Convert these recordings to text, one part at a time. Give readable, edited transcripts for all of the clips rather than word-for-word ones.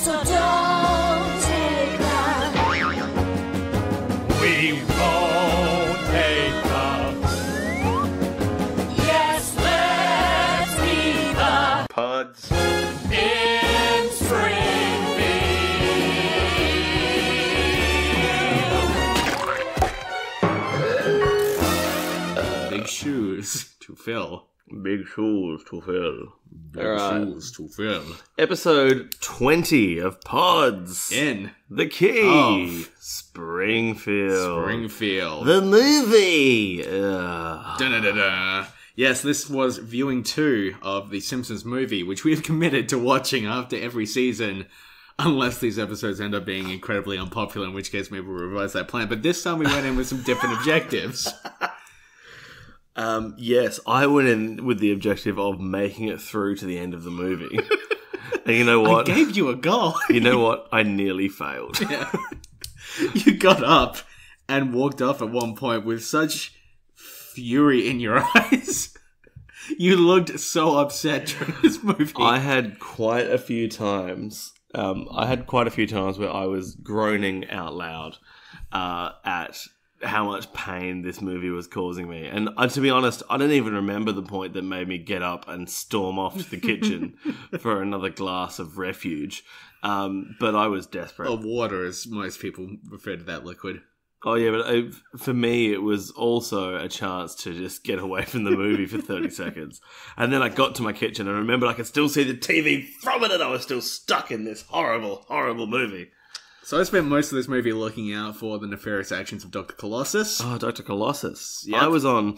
So don't take that. We won't take the... Yes, let's be the Pods. in Springfield. Big shoes to fill. Big shoes to fill. Big shoes to fill. Episode 20 of Pods. In The Key. Of Springfield. Springfield. The movie. Da-da-da-da. Yes, this was viewing 2 of the Simpsons movie, which we have committed to watching after every season, unless these episodes end up being incredibly unpopular, in which case maybe we'll revise that plan. But this time we went in with some different objectives. Yes, I went in with the objective of making it through to the end of the movie. And you know what? I gave you a goal. You know what? I nearly failed. Yeah. You got up and walked off at one point with such fury in your eyes. You looked so upset during this movie. I had quite a few times. Where I was groaning out loud at how much pain this movie was causing me. And to be honest, I don't even remember the point that made me get up and storm off to the kitchen for another glass of refuge. But I was desperate. Or water, as most people refer to that liquid. Oh, yeah, but for me, it was also a chance to just get away from the movie for 30 seconds. And then I got to my kitchen and I remembered I could still see the TV from it and I was still stuck in this horrible, horrible movie. So I spent most of this movie looking out for the nefarious actions of Dr. Colossus. Oh, Dr. Colossus. Yep. I was on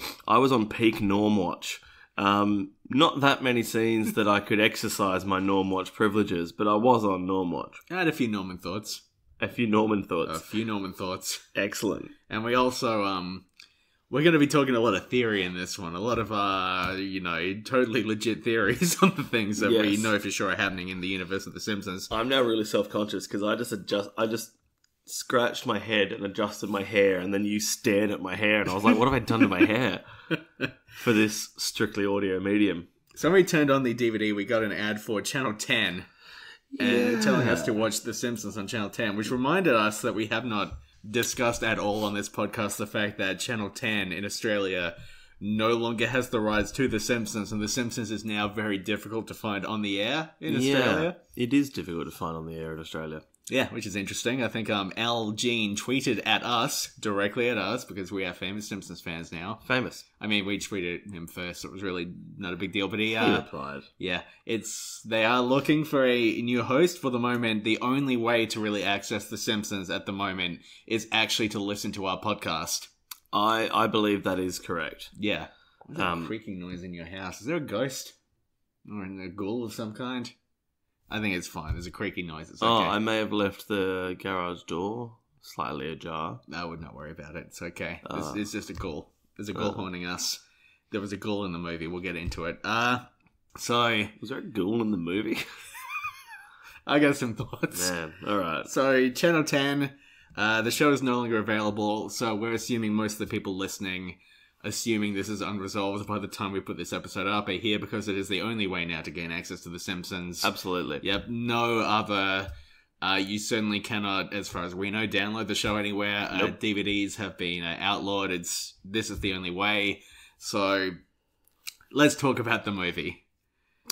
peak Norm Watch. Not that many scenes that I could exercise my Norm Watch privileges, but I was on Norm Watch. I had a few Norman thoughts. A few Norman thoughts. Excellent. And we also, we're going to be talking a lot of theory in this one. A lot of, totally legit theories on the things that we know for sure are happening in the universe of The Simpsons. I'm now really self-conscious because I just scratched my head and adjusted my hair and then you stared at my hair and I was like, what have I done to my hair for this strictly audio medium? Somebody turned on the DVD, we got an ad for Channel 10. And telling us to watch The Simpsons on Channel 10, which reminded us that we have not discussed at all on this podcast the fact that Channel 10 in Australia no longer has the rights to The Simpsons, and The Simpsons is now very difficult to find on the air in Australia. It is difficult to find on the air in Australia. Yeah, which is interesting. I think Al Jean tweeted at us, directly at us, because we are famous Simpsons fans now. Famous. I mean, we tweeted him first, so it was really not a big deal, but he replied. Yeah, they are looking for a new host for the moment. The only way to really access The Simpsons at the moment is actually to listen to our podcast. I believe that is correct. Yeah. What's that creaking noise in your house? Is there a ghost? Or a ghoul of some kind? I think it's fine. There's a creaky noise. It's okay. Oh, I may have left the garage door slightly ajar. I would not worry about it. It's okay. It's just a ghoul. There's a ghoul haunting us. There was a ghoul in the movie. We'll get into it. So... Was there a ghoul in the movie? I got some thoughts. Man, alright. So, Channel 10, the show is no longer available, so we're assuming most of the people listening, assuming this is unresolved by the time we put this episode up, are here because it is the only way now to gain access to The Simpsons. Absolutely. Yep, no other... you certainly cannot, as far as we know, download the show anywhere. Nope. DVDs have been outlawed. This is the only way. So, let's talk about the movie.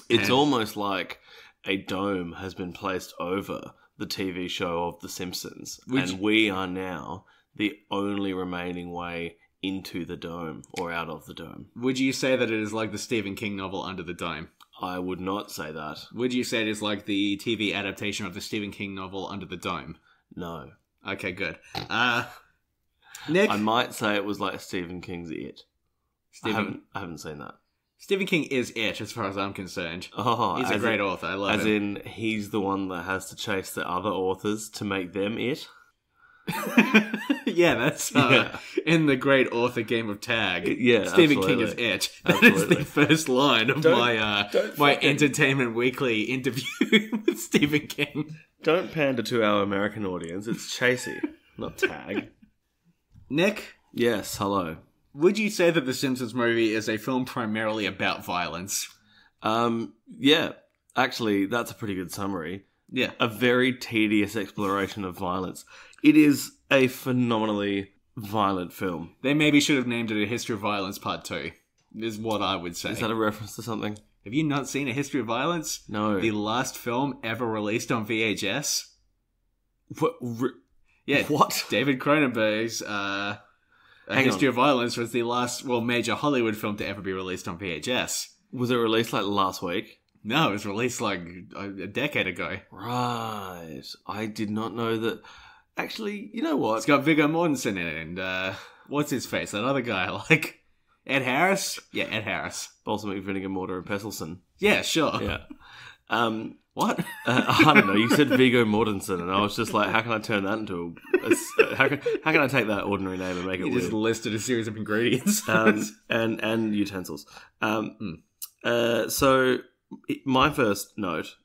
It's almost like a dome has been placed over the TV show of The Simpsons. And we are now the only remaining way into the dome or out of the dome. Would you say that it is like the Stephen King novel Under the Dome? I would not say that. Would you say it is like the TV adaptation of the Stephen King novel Under the Dome? No. Okay, good. Nick? I might say it was like Stephen King's It. I haven't seen that. Stephen King is it, as far as I'm concerned. Oh, he's a great author. I love him. As in, he's the one that has to chase the other authors to make them it? Yeah, that's in the great author game of tag. Yeah, Stephen absolutely. King is it. That is the first line of my Entertainment Weekly interview with Stephen King. Don't pander to our American audience. It's Chasey, not Tag. Nick? Yes, hello. Would you say that The Simpsons movie is a film primarily about violence? Yeah. Actually, that's a pretty good summary. Yeah. a very tedious exploration of violence. It is a phenomenally violent film. They maybe should have named it A History of Violence Part 2, is what I would say. Is that a reference to something? Have you not seen A History of Violence? No. The last film ever released on VHS? Yeah. What? David Cronenberg's A History of Violence was the last, major Hollywood film to ever be released on VHS. Was it released like last week? No, it was released like a decade ago. Right. I did not know that. Actually, you know what? It's got Viggo Mortensen in it, and what's his face? That other guy, like Ed Harris? Yeah, Ed Harris. Balsamic vinegar, mortar, and pestle. Yeah, sure. Yeah. What? I don't know. You said Viggo Mortensen, and I was just like, how can I turn that into how can I take that ordinary name and make it You weird? just listed a series of ingredients. And utensils. So my first note,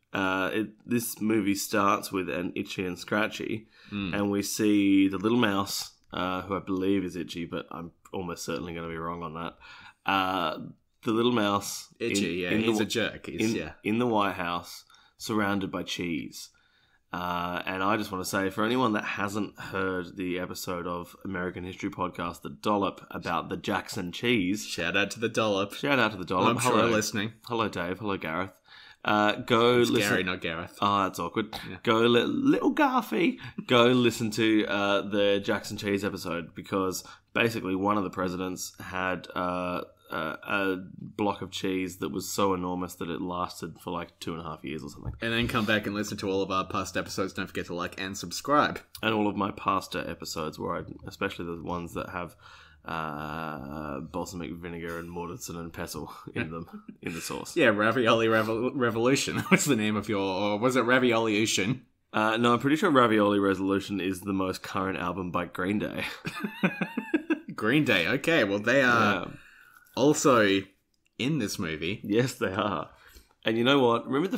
this movie starts with an Itchy and Scratchy, and we see the little mouse, who I believe is Itchy, but I'm almost certainly going to be wrong on that. The little mouse, Itchy, he's a jerk. In the White House, surrounded by cheese. And I just want to say, for anyone that hasn't heard the episode of American History Podcast, The Dollop, about the Jackson cheese. Shout out to the Dollop. Shout out to the Dollop. I'm sure Hello. listening. Hello, Dave. Hello, Gareth. Go It's listen. Gary, not Gareth. Oh, that's awkward. Yeah. Go, little Garfy. Go listen to the Jackson cheese episode, because basically one of the presidents had a block of cheese that was so enormous that it lasted for like 2.5 years or something. And then come back and listen to all of our past episodes. Don't forget to like and subscribe. And all of my pasta episodes, especially the ones that have balsamic vinegar and mortison and pestle in them, in the sauce. Yeah, Ravioli Revolution. What's the name of or was it Ravioli-ution? No, I'm pretty sure Ravioli Resolution is the most current album by Green Day. Green Day, okay. Well, they are also in this movie. Yes, they are. And you know what? Remember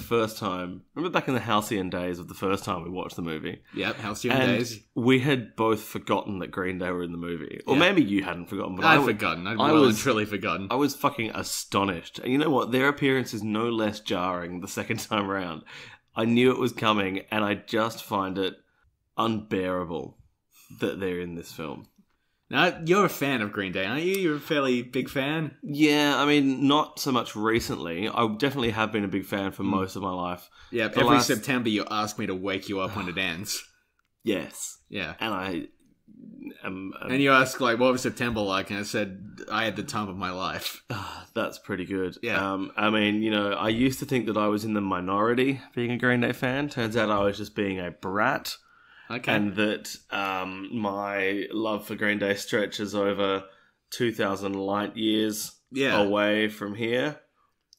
back in the halcyon days of the first time we watched the movie? Yep, halcyon days. We had both forgotten that Green Day were in the movie. Or maybe you hadn't forgotten. But I'd forgotten. I'd truly forgotten. I was fucking astonished. And you know what? Their appearance is no less jarring the second time around. I knew it was coming, and I just find it unbearable that they're in this film. Now, you're a fan of Green Day, aren't you? You're a fairly big fan? Yeah, I mean, not so much recently. I definitely have been a big fan for most of my life. Yeah, every September you ask me to wake you up when it ends. Yes. Yeah. And I and you ask, like, what was September like? And I said, I had the time of my life. That's pretty good. Yeah. I mean, you know, I used to think that I was in the minority being a Green Day fan. Turns out I was just being a brat. Okay. And that my love for Green Day stretches over 2,000 light years away from here.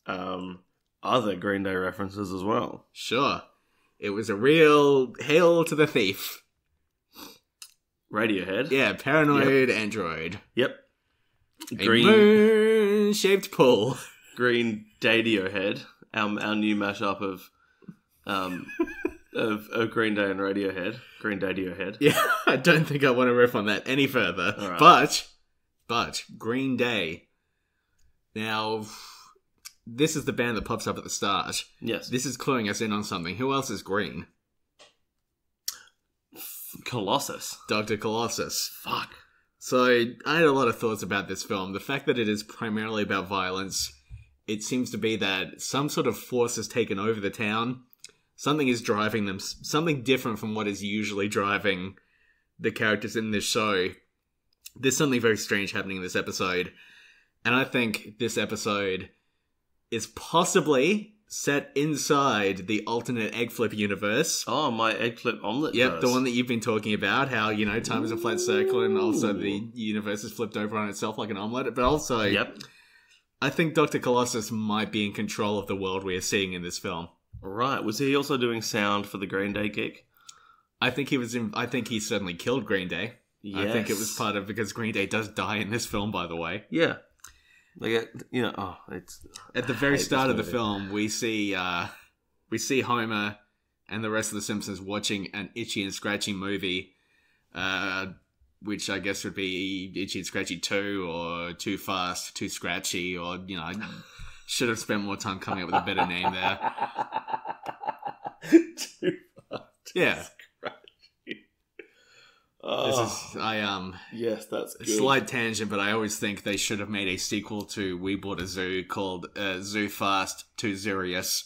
Other Green Day references as well. Sure. It was a real hail to the thief. Radiohead. Yeah, Paranoid Android. Yep. Green moon-shaped pull. Green Dadiohead. Our new mashup of Green Day and Radiohead. Green Dadiohead. Yeah, I don't think I want to riff on that any further. Right. But Green Day. Now, this is the band that pops up at the start. Yes. This is cluing us in on something. Who else is green? Colossus. Dr. Colossus. Fuck. So, I had a lot of thoughts about this film. The fact that it is primarily about violence, it seems to be that some sort of force has taken over the town. Something is driving them, something different from what is usually driving the characters in this show. There's something very strange happening in this episode. And I think this episode is possibly set inside the alternate egg flip universe. Oh, my egg flip omelette. Yep, the one that you've been talking about, how, you know, time is a flat circle and also the universe is flipped over on itself like an omelette. But also, I think Dr. Colossus might be in control of the world we are seeing in this film. Right. Was he also doing sound for the Green Day gig? I think he certainly killed Green Day. Yes. I think it was part of, because Green Day does die in this film, by the way. Yeah. Like, you know, it's... At the very start of the film, we see Homer and the rest of the Simpsons watching an Itchy and Scratchy movie, which I guess would be Itchy and Scratchy 2, or Too Fast, Too Scratchy, or, you know, I should have spent more time coming up with a better name there. Too Yeah. Oh, This is yes, that's a good. slight tangent, but I always think they should have made a sequel to We Bought a Zoo called Zoo Fast to Zurius.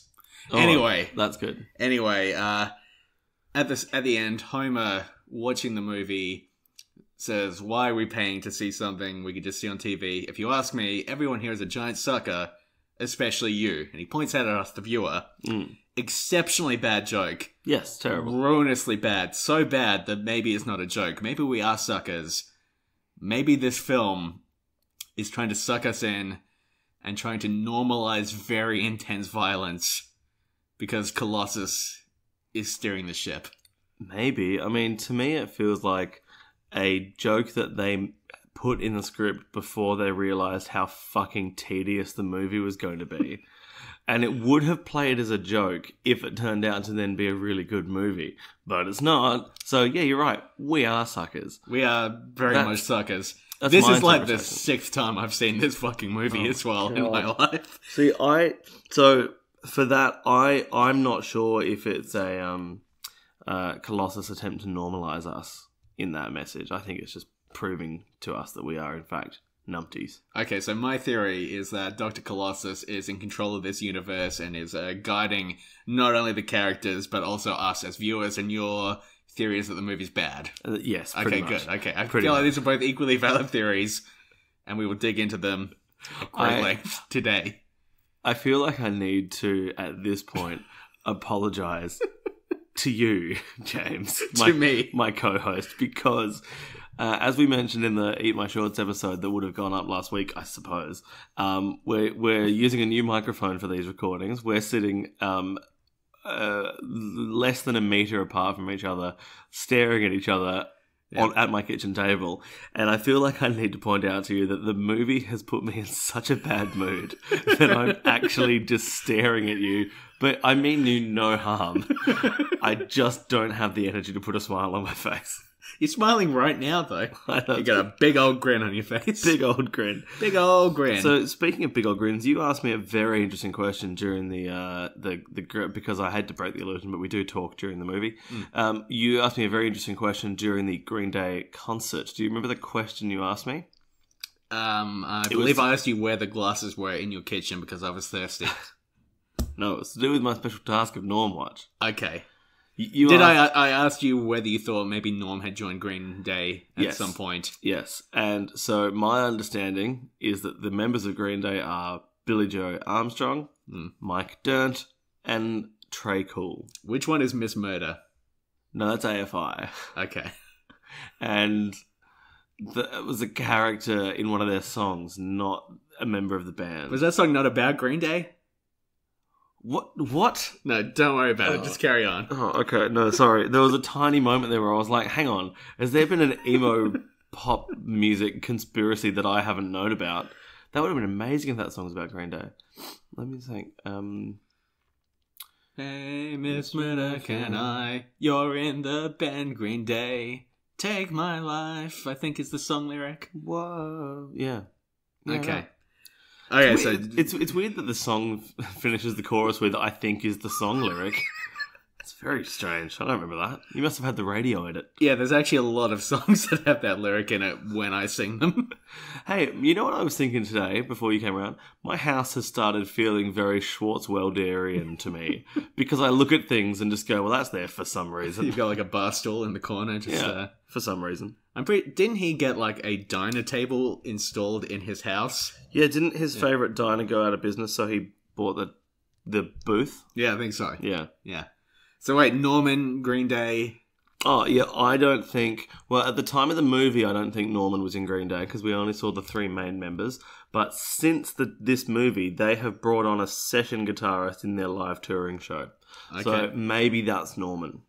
Oh, Anyway, that's good. At the end, Homer, watching the movie, says, "Why are we paying to see something we could just see on TV? If you ask me, everyone here is a giant sucker, especially you." And he points out at us, the viewer. Exceptionally bad joke. Yes, terrible. Ruinously bad. So bad that maybe it's not a joke. Maybe we are suckers. Maybe this film is trying to suck us in and trying to normalize very intense violence because Colossus is steering the ship. Maybe. I mean, to me, it feels like a joke that they put in the script before they realized how fucking tedious the movie was going to be. And it would have played as a joke if it turned out to then be a really good movie. But it's not. So, yeah, you're right. We are suckers. We are very much suckers. That's This my is like the interpretation. 6th time I've seen this fucking movie as well in my life. See, so for that, I'm not sure if it's a Colossus attempt to normalize us in that message. I think it's just proving to us that we are, in fact, numpties. Okay, so my theory is that Dr. Colossus is in control of this universe and is guiding not only the characters, but also us as viewers, and your theory is that the movie's bad. Yes, Okay, much. good. Okay, I Pretty feel like much. these are both equally valid theories, and we will dig into them at great length today. I feel like I need to, at this point, apologize to you, James. To me. My co-host, because as we mentioned in the Eat My Shorts episode that would have gone up last week, I suppose, we're using a new microphone for these recordings. We're sitting less than a metre apart from each other, staring at each other at my kitchen table. And I feel like I need to point out to you that the movie has put me in such a bad mood that I'm actually just staring at you. But I mean you no harm. I just don't have the energy to put a smile on my face. You're smiling right now, though. You got a big old grin on your face. Big old grin. Big old grin. So speaking of big old grins, you asked me a very interesting question during the because I had to break the illusion, but we do talk during the movie. You asked me a very interesting question during the Green Day concert. Do you remember the question you asked me? I believe I asked you where the glasses were in your kitchen because I was thirsty. No, it's to do with my special task of Norm Watch. Okay. I asked you whether you thought maybe Norm had joined Green Day at some point. Yes, and so my understanding is that the members of Green Day are Billy Joe Armstrong, Mike Dirnt, and Trey Cool. Which one is Miss Murder? No, that's AFI. Okay. And it was a character in one of their songs, not a member of the band. Was that song not about Green Day? What? No, don't worry about it. Just carry on. Oh, okay. No, sorry. There was a tiny moment there where I was like, hang on. Has there been an emo pop music conspiracy that I haven't known about? That would have been amazing if that song was about Green Day. Let me think. Hey, Miss Murder, can I? You're in the band Green Day. Take my life, I think is the song lyric. Whoa. Yeah. Okay. Right. Okay, It's so weird, it's weird that the song finishes the chorus with "I think" is the song lyric. It's very strange. I don't remember that. You must have had the radio edit. yeah, there's actually a lot of songs that have that lyric in it when I sing them. Hey, you know what I was thinking today before you came around? My house has started feeling very Schwarzwalderian to me because I look at things and just go, well, that's there for some reason. You've got like a bar stool in the corner. Just, for some reason. Didn't he get like a diner table installed in his house? Yeah, didn't his favourite diner go out of business, so he bought the booth? Yeah, I think so. Yeah. Yeah. So wait, Norman, Green Day. Oh, yeah, I don't think... Well, at the time of the movie, I don't think Norman was in Green Day because we only saw the three main members. But since this movie, they have brought on a session guitarist in their live touring show. Okay. So maybe that's Norman.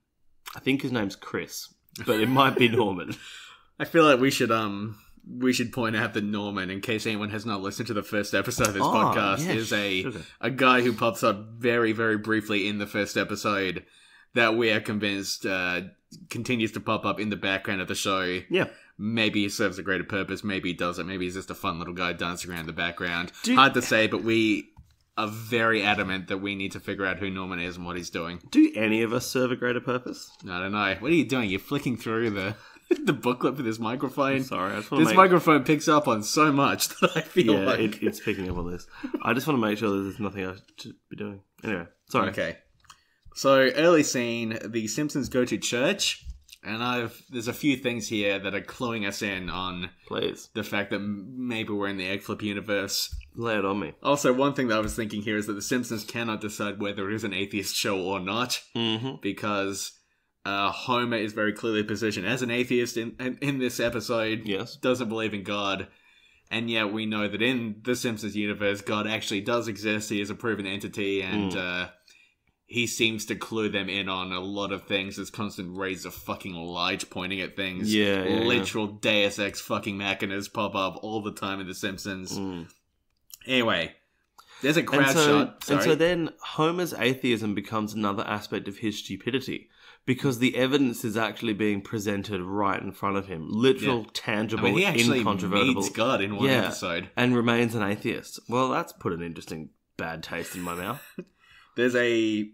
I think his name's Chris, but it might be Norman. I feel like we should point out that Norman, in case anyone has not listened to the first episode of this podcast, yeah, is sugar. a guy who pops up very, very briefly in the first episode that we are convinced continues to pop up in the background of the show. Yeah. Maybe he serves a greater purpose, maybe he doesn't. Maybe he's just a fun little guy dancing around in the background. Hard to say, but we are very adamant that we need to figure out who Norman is and what he's doing. Do any of us serve a greater purpose? I don't know. What are you doing? You're flicking through the booklet for this microphone. Sorry, I just want to This microphone picks up on so much that I feel Yeah, like... it's picking up on this. I just want to make sure that there's nothing I should be doing. Anyway, sorry. Okay. So, early scene, the Simpsons go to church, and there's a few things here that are cluing us in on Please. the fact that maybe we're in the egg flip universe. Lay it on me. Also, one thing that I was thinking here is that the Simpsons cannot decide whether it is an atheist show or not, because Homer is very clearly positioned as an atheist in this episode. Yes. Doesn't believe in God. And yet we know that in the Simpsons universe, God actually does exist. He is a proven entity, and he seems to clue them in on a lot of things. There's constant rays of fucking light pointing at things. Yeah. Literal Deus Ex fucking machinas pop up all the time in The Simpsons. Anyway, there's a crowd shot. Sorry. And so then Homer's atheism becomes another aspect of his stupidity. Because the evidence is actually being presented right in front of him. Literal, tangible, he actually incontrovertible. meets God in one episode. And remains an atheist. Well, that's put an interesting bad taste in my mouth. There's a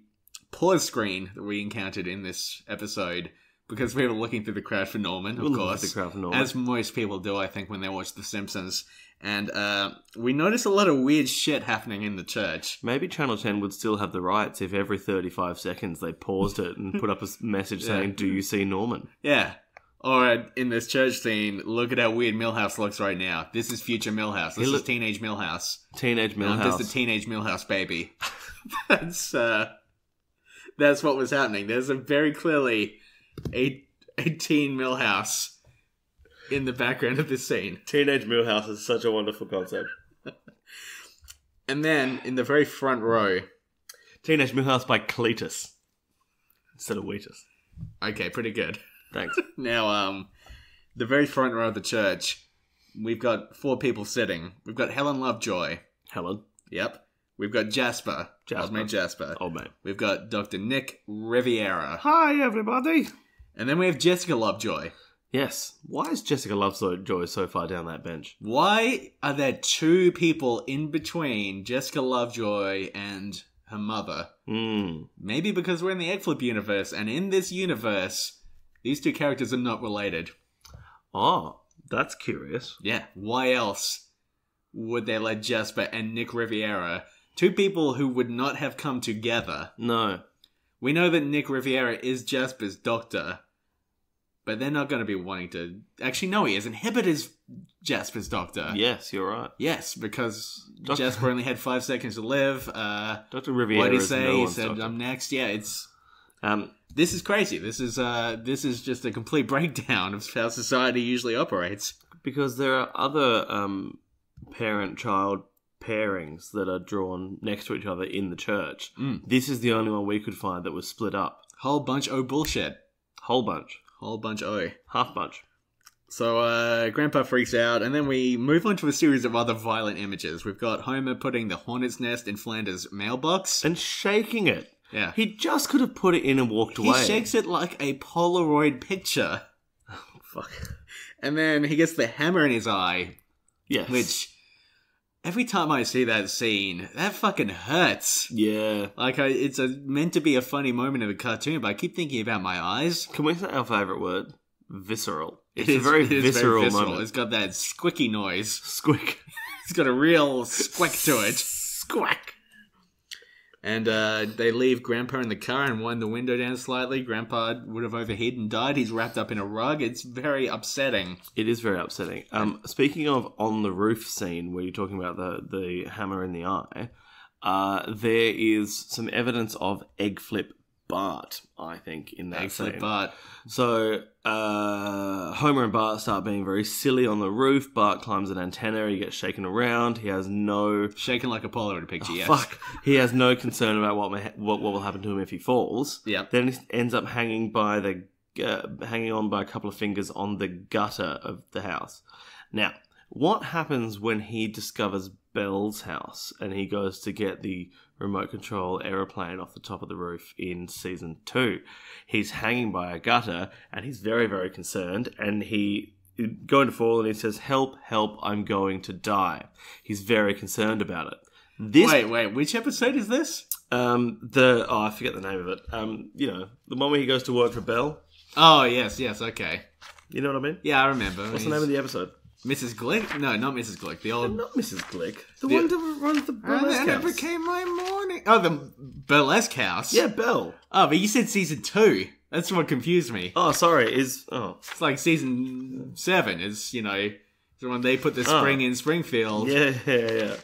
pause screen that we encountered in this episode because we were looking through the crowd for Norman, of course. The crowd for Norman. As most people do, I think, when they watch The Simpsons. And we noticed a lot of weird shit happening in the church. Maybe Channel 10 would still have the rights if every 35 seconds they paused it and put up a message saying, "Do you see Norman?" Yeah. Or in this church scene, look at how weird Milhouse looks right now. This is future Milhouse. This is teenage Milhouse. Teenage Milhouse. I'm just a teenage Milhouse baby. That's what was happening. There's a very clearly a teen Milhouse in the background of this scene. Teenage Milhouse is such a wonderful concept. And then, in the very front row... Teenage Milhouse by Cletus. Instead of Wheatus. Okay, pretty good. Thanks. Now, the very front row of the church, we've got 4 people sitting. We've got Helen Lovejoy. Helen. Yep. We've got Jasper. Old mate Jasper. Old mate. We've got Dr. Nick Riviera. Hi, everybody. And then we have Jessica Lovejoy. Yes. Why is Jessica Lovejoy so far down that bench? Why are there 2 people in between Jessica Lovejoy and her mother? Maybe because we're in the egg flip universe, and in this universe, these 2 characters are not related. Oh, that's curious. Yeah, why else would they let Jasper and Nick Riviera, 2 people who would not have come together? No. We know that Nick Riviera is Jasper's doctor, but they're not going to be wanting to... Actually, no, he isn't. Hibbert is Jasper's doctor. Yes, you're right. Yes, because Jasper only had 5 seconds to live. Dr. Riviera what did he is say? no He one's said, doctor. I'm next. Yeah, it's... This is crazy. This is just a complete breakdown of how society usually operates. Because there are other parent-child pairings that are drawn next to each other in the church. This is the only one we could find that was split up. Whole bunch o' bullshit. Whole bunch. Whole bunch o'. Half bunch. So, Grandpa freaks out, and then we move on to a series of other violent images. We've got Homer putting the hornet's nest in Flanders' mailbox. And shaking it. Yeah. He just could have put it in and walked away. He shakes it like a Polaroid picture. Fuck. And then he gets the hammer in his eye. Yes. Which, every time I see that scene, that fucking hurts. Yeah. Like, it's meant to be a funny moment in the cartoon, but I keep thinking about my eyes. Can we say our favourite word? Visceral. It's It a very is very visceral moment. It's got that squicky noise. Squick. It's got a real squick to it. Squack. And they leave Grandpa in the car and wind the window down slightly. Grandpa would have overheated and died. He's wrapped up in a rug. It's very upsetting. It is very upsetting. Speaking of on the roof scene where you're talking about the hammer in the eye, there is some evidence of egg flip Bart, I think, in that scene. Excellent, Bart. So Homer and Bart start being very silly on the roof. Bart climbs an antenna. He gets shaken around. He has no... Shaken like a Polaroid picture, yes. Fuck. He has no concern about what will happen to him if he falls. Yep. Then he ends up hanging on by a couple of fingers on the gutter of the house. Now, what happens when he discovers Belle's house and he goes to get the remote control aeroplane off the top of the roof in season 2? He's hanging by a gutter and he's very, very concerned, and he's going to fall and he says, "Help, help, I'm going to die." He's very concerned about it. This Wait, which episode is this? I forget the name of it. The one where he goes to work for Belle. Oh, yes, okay. You know what I mean? Yeah, I remember. What's the name of the episode? Mrs. Glick? No, not Mrs. Glick. The old... Not Mrs. Glick. The one that runs the burlesque And it house. became my morning. Oh, the burlesque house? Yeah, Belle. Oh, but you said season 2. That's what confused me. Oh, sorry. It's like season 7 is, when they put the spring in Springfield. Yeah.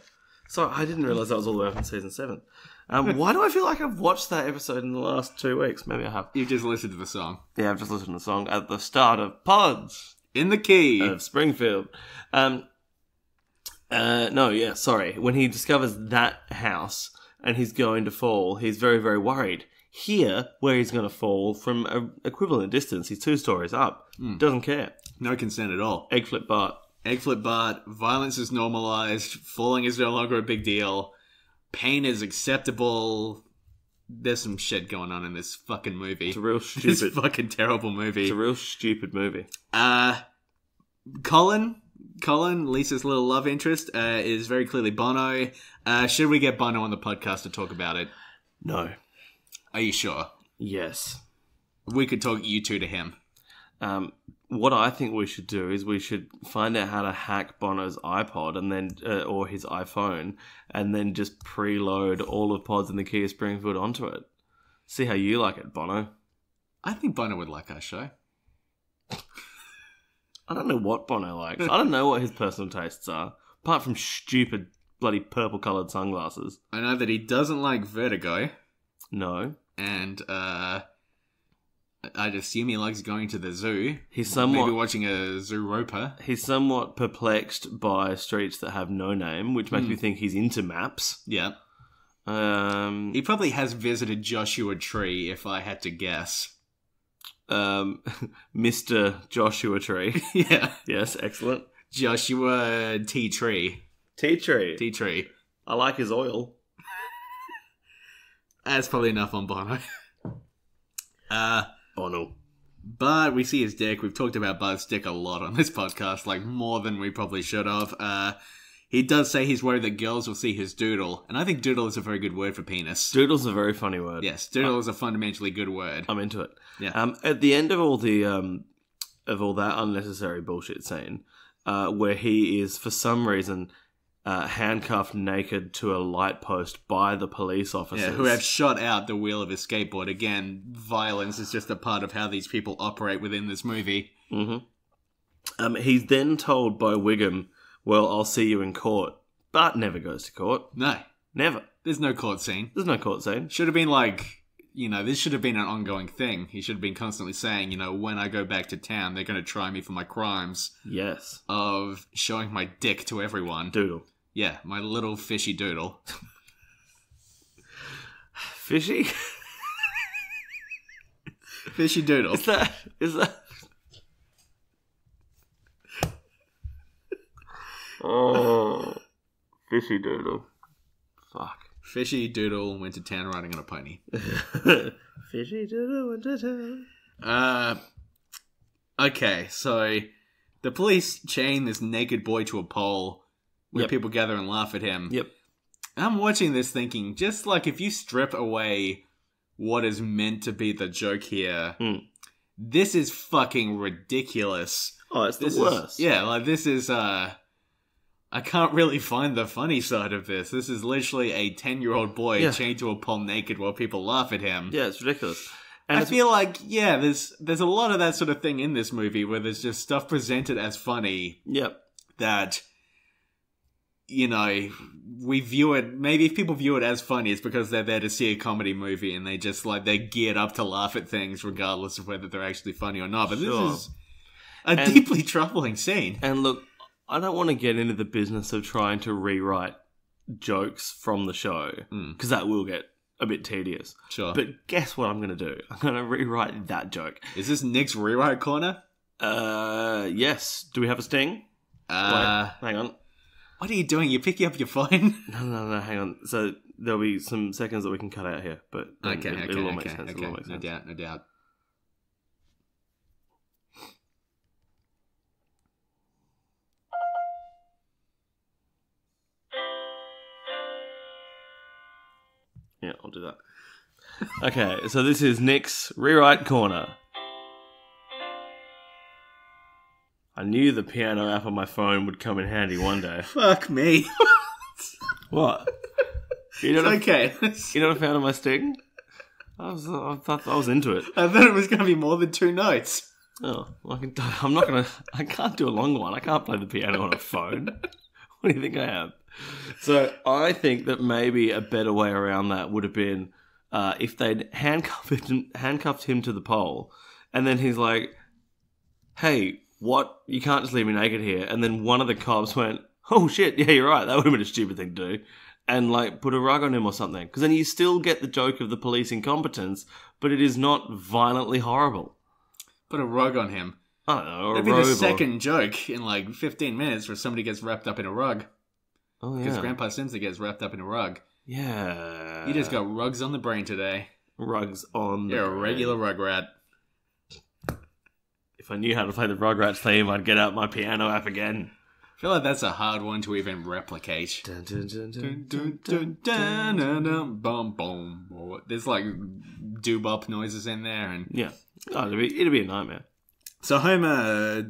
Sorry, I didn't realise that was all the way up in season 7. Why do I feel like I've watched that episode in the last 2 weeks? Maybe I have. You've just listened to the song. Yeah, I've just listened to the song at the start of Pods. In the key. Of Springfield. Sorry. When he discovers that house and he's going to fall, he's very, very worried. Here, where he's going to fall from an equivalent distance, he's 2 stories up. Doesn't care. No consent at all. Egg flip Bart. Violence is normalized. Falling is no longer a big deal. Pain is acceptable. There's some shit going on in this fucking movie. It's a real stupid... This fucking terrible movie. It's a real stupid movie. Colin, Lisa's little love interest, is very clearly Bono. Should we get Bono on the podcast to talk about it? No. Are you sure? Yes. We could talk you two to him. What I think we should do is we should find out how to hack Bono's iPod and then, or his iPhone, and then just preload all of Pods in the Key of Springfield onto it. See how you like it, Bono. I think Bono would like our show. I don't know what Bono likes. I don't know what his personal tastes are, apart from stupid, bloody purple-coloured sunglasses. I know that he doesn't like Vertigo. No. And, I'd assume he likes going to the zoo. He's somewhat... Maybe watching a zoo roper. He's somewhat perplexed by streets that have no name, which makes me think he's into maps. Yeah. He probably has visited Joshua Tree, if I had to guess. Mr. Joshua Tree. Yeah. Yes, excellent. Joshua T. Tree. Tea Tree. T. Tree. I like his oil. That's probably enough on Bono. Bono. But we see his dick. We've talked about Bart's dick a lot on this podcast, like more than we probably should have. He does say he's worried that girls will see his doodle, and I think doodle is a very good word for penis. Doodle's a very funny word. Yes, doodle is a fundamentally good word. I'm into it. Yeah. At the end of all that unnecessary bullshit scene, where he is for some reason handcuffed naked to a light post by the police officers. Yeah, who have shot out the wheel of his skateboard. Again, violence is just a part of how these people operate within this movie. Mm-hmm. He's then told by Wiggum, well, I'll see you in court. But never goes to court. No. Never. There's no court scene. There's no court scene. Should have been like, this should have been an ongoing thing. He should have been constantly saying, when I go back to town, they're going to try me for my crimes. Yes. Of showing my dick to everyone. Doodle. Yeah, my little fishy doodle. Fishy? Fishy doodle. Is that... Oh, fishy doodle. Fuck. Fishy doodle went to town riding on a pony. Fishy doodle went to town. Okay, so the police chain this naked boy to a pole where people gather and laugh at him. Yep. I'm watching this thinking, just like if you strip away what is meant to be the joke here, this is fucking ridiculous. Oh, it's the worst. This is, I can't really find the funny side of this. This is literally a 10-year-old boy chained to a pole naked while people laugh at him. Yeah, it's ridiculous. And I feel like, there's a lot of that sort of thing in this movie where there's just stuff presented as funny. Yep. That, we view it, maybe if people view it as funny, it's because they're there to see a comedy movie and they just, they're geared up to laugh at things regardless of whether they're actually funny or not. But this is a deeply troubling scene. And look, I don't want to get into the business of trying to rewrite jokes from the show, because that will get a bit tedious. Sure. But guess what I'm going to do? I'm going to rewrite that joke. Is this Nick's rewrite corner? Yes. Do we have a sting? Wait, hang on. What are you doing? You're picking up your phone? No, hang on. So there'll be some seconds that we can cut out here, but it'll all make sense. It'll all make sense. No doubt. Yeah, I'll do that. Okay, so this is Nick's Rewrite Corner. I knew the piano app on my phone would come in handy one day. Fuck me. What? You're It's not, okay. you're not a fan of my sting? I thought I was into it. I thought it was going to be more than 2 notes. Oh, well, I can't do a long one. I can't play the piano on a phone. What do you think I am? So I think that maybe a better way around that would have been if they'd handcuffed him to the pole, and then he's like, "Hey, what? You can't just leave me naked here." And then one of the cops went, "Oh shit, yeah, you're right. That would have been a stupid thing to do." And like put a rug on him or something. Because then you still get the joke of the police incompetence, but it is not violently horrible. Put a rug on him. I don't know. That'd be the second joke in like 15 minutes where somebody gets wrapped up in a rug. Oh, yeah. Because Grandpa Simpson gets wrapped up in a rug. Yeah. You just got rugs on the brain today. Rugs on the You're a brain. regular rugrat. If I knew how to play the Rugrats theme, I'd get out my piano app again. I feel like that's a hard one to even replicate. Dun, dun, dun, dun, Dun, dun, dun, dun, dun, bum, bum. There's like doo-bop noises in there. And Yeah. Oh, it'd be a nightmare. so Homer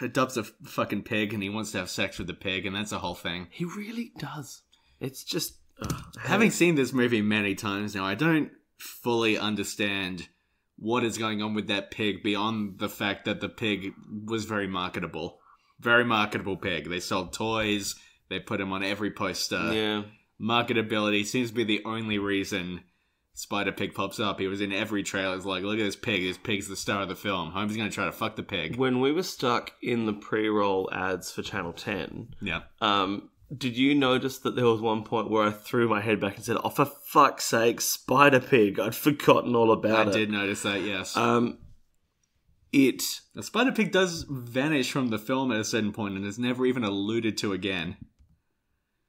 adopts a fucking pig and he wants to have sex with the pig, and that's the whole thing. He really does. It's just... Having seen this movie many times now, I don't fully understand what is going on with that pig beyond the fact that the pig was very marketable. Very marketable pig. They sold toys. They put him on every poster. Yeah. Marketability seems to be the only reason Spider Pig pops up. He was in every trailer. It's like, look at this pig. This pig's the star of the film. Homer's going to try to fuck the pig. When we were stuck in the pre-roll ads for Channel 10... Yeah. Did you notice that there was one point where I threw my head back and said, "Oh, for fuck's sake, Spider Pig! I'd forgotten all about it." I did notice that, yes. The Spider Pig does vanish from the film at a certain point and is never even alluded to again.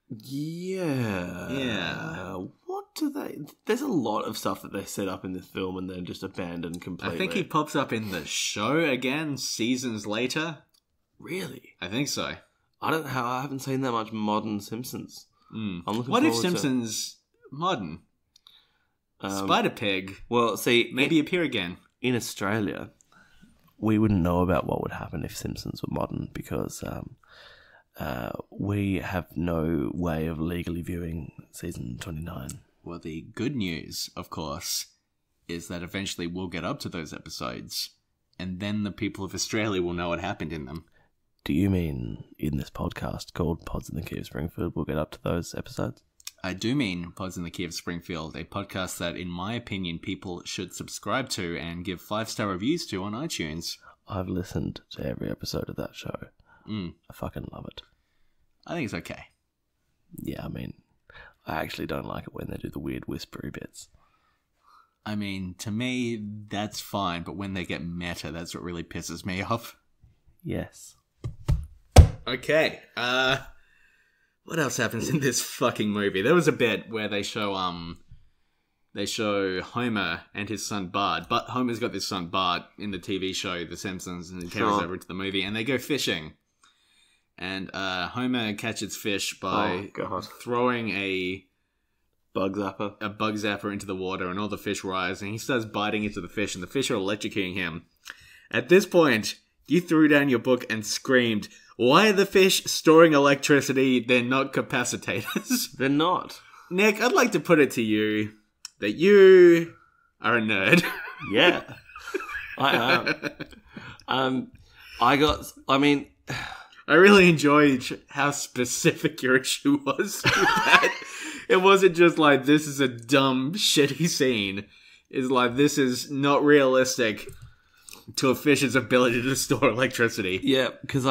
Yeah. Yeah. What do they... There's a lot of stuff that they set up in this film and then just abandoned completely. I think he pops up in the show again seasons later. Really? I think so. I haven't seen that much modern Simpsons. I'm looking What if forward to- Simpsons modern? Spider Pig Well, see, maybe appear again. in Australia, we wouldn't know about what would happen if Simpsons were modern because we have no way of legally viewing season 29. Well, the good news, of course, is that eventually we'll get up to those episodes, and then the people of Australia will know what happened in them. Do you mean in this podcast called Pods in the Key of Springfield we'll get up to those episodes? I do mean Pods in the Key of Springfield, a podcast that, in my opinion, people should subscribe to and give 5-star reviews to on iTunes. I've listened to every episode of that show. I fucking love it. I think it's okay. Yeah, I mean, I actually don't like it when they do the weird whispery bits. I mean, to me, that's fine, but when they get meta, that's what really pisses me off. Yes. Okay, what else happens in this fucking movie? There was a bit where they show Homer and his son Bart, but Homer's got this son Bart in the TV show The Simpsons, and it carries over into the movie, and they go fishing. And Homer catches fish by throwing a bug zapper into the water, and all the fish rise, and he starts biting into the fish, and the fish are electrocuting him. At this point, you threw down your book and screamed, "Why are the fish storing electricity? They're not capacitors." They're not. Nick, I'd like to put it to you that you are a nerd. Yeah. I am. I really enjoyed how specific your issue was with that. It wasn't just like, this is a dumb, shitty scene. It's like, this is not realistic to a fish's ability to store electricity. Yeah, because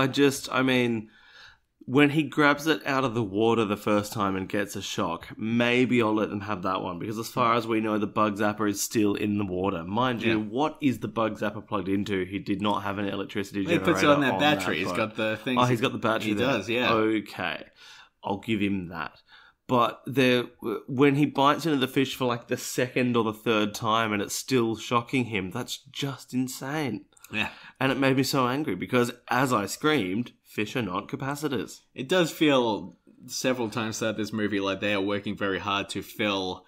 when he grabs it out of the water the first time and gets a shock, maybe I'll let them have that one. Because as far as we know, the bug zapper is still in the water. Mind you, what is the bug zapper plugged into? He did not have an electricity generator. He puts it on that battery. He's got the thing. Oh, he's got the battery there. He does, yeah. Okay. I'll give him that. But when he bites into the fish for like the second or the third time and it's still shocking him, that's just insane. Yeah. And it made me so angry because, as I screamed, fish are not capacitors. It does feel several times throughout this movie like they are working very hard to fill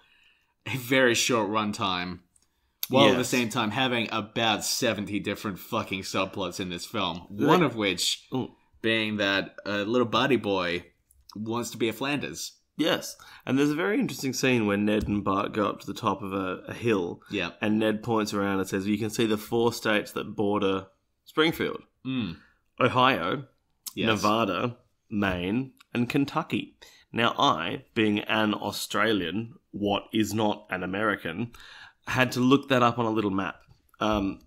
a very short runtime, while at the Yes. same time having about 70 different fucking subplots in this film. One of which being that a little buddy boy wants to be a Flanders. Yes, and there's a very interesting scene where Ned and Bart go up to the top of a hill, Yeah. and Ned points around and says, you can see the 4 states that border Springfield. Ohio, Yes. Nevada, Maine, and Kentucky. Now I, being an Australian, what is not an American, had to look that up on a little map. And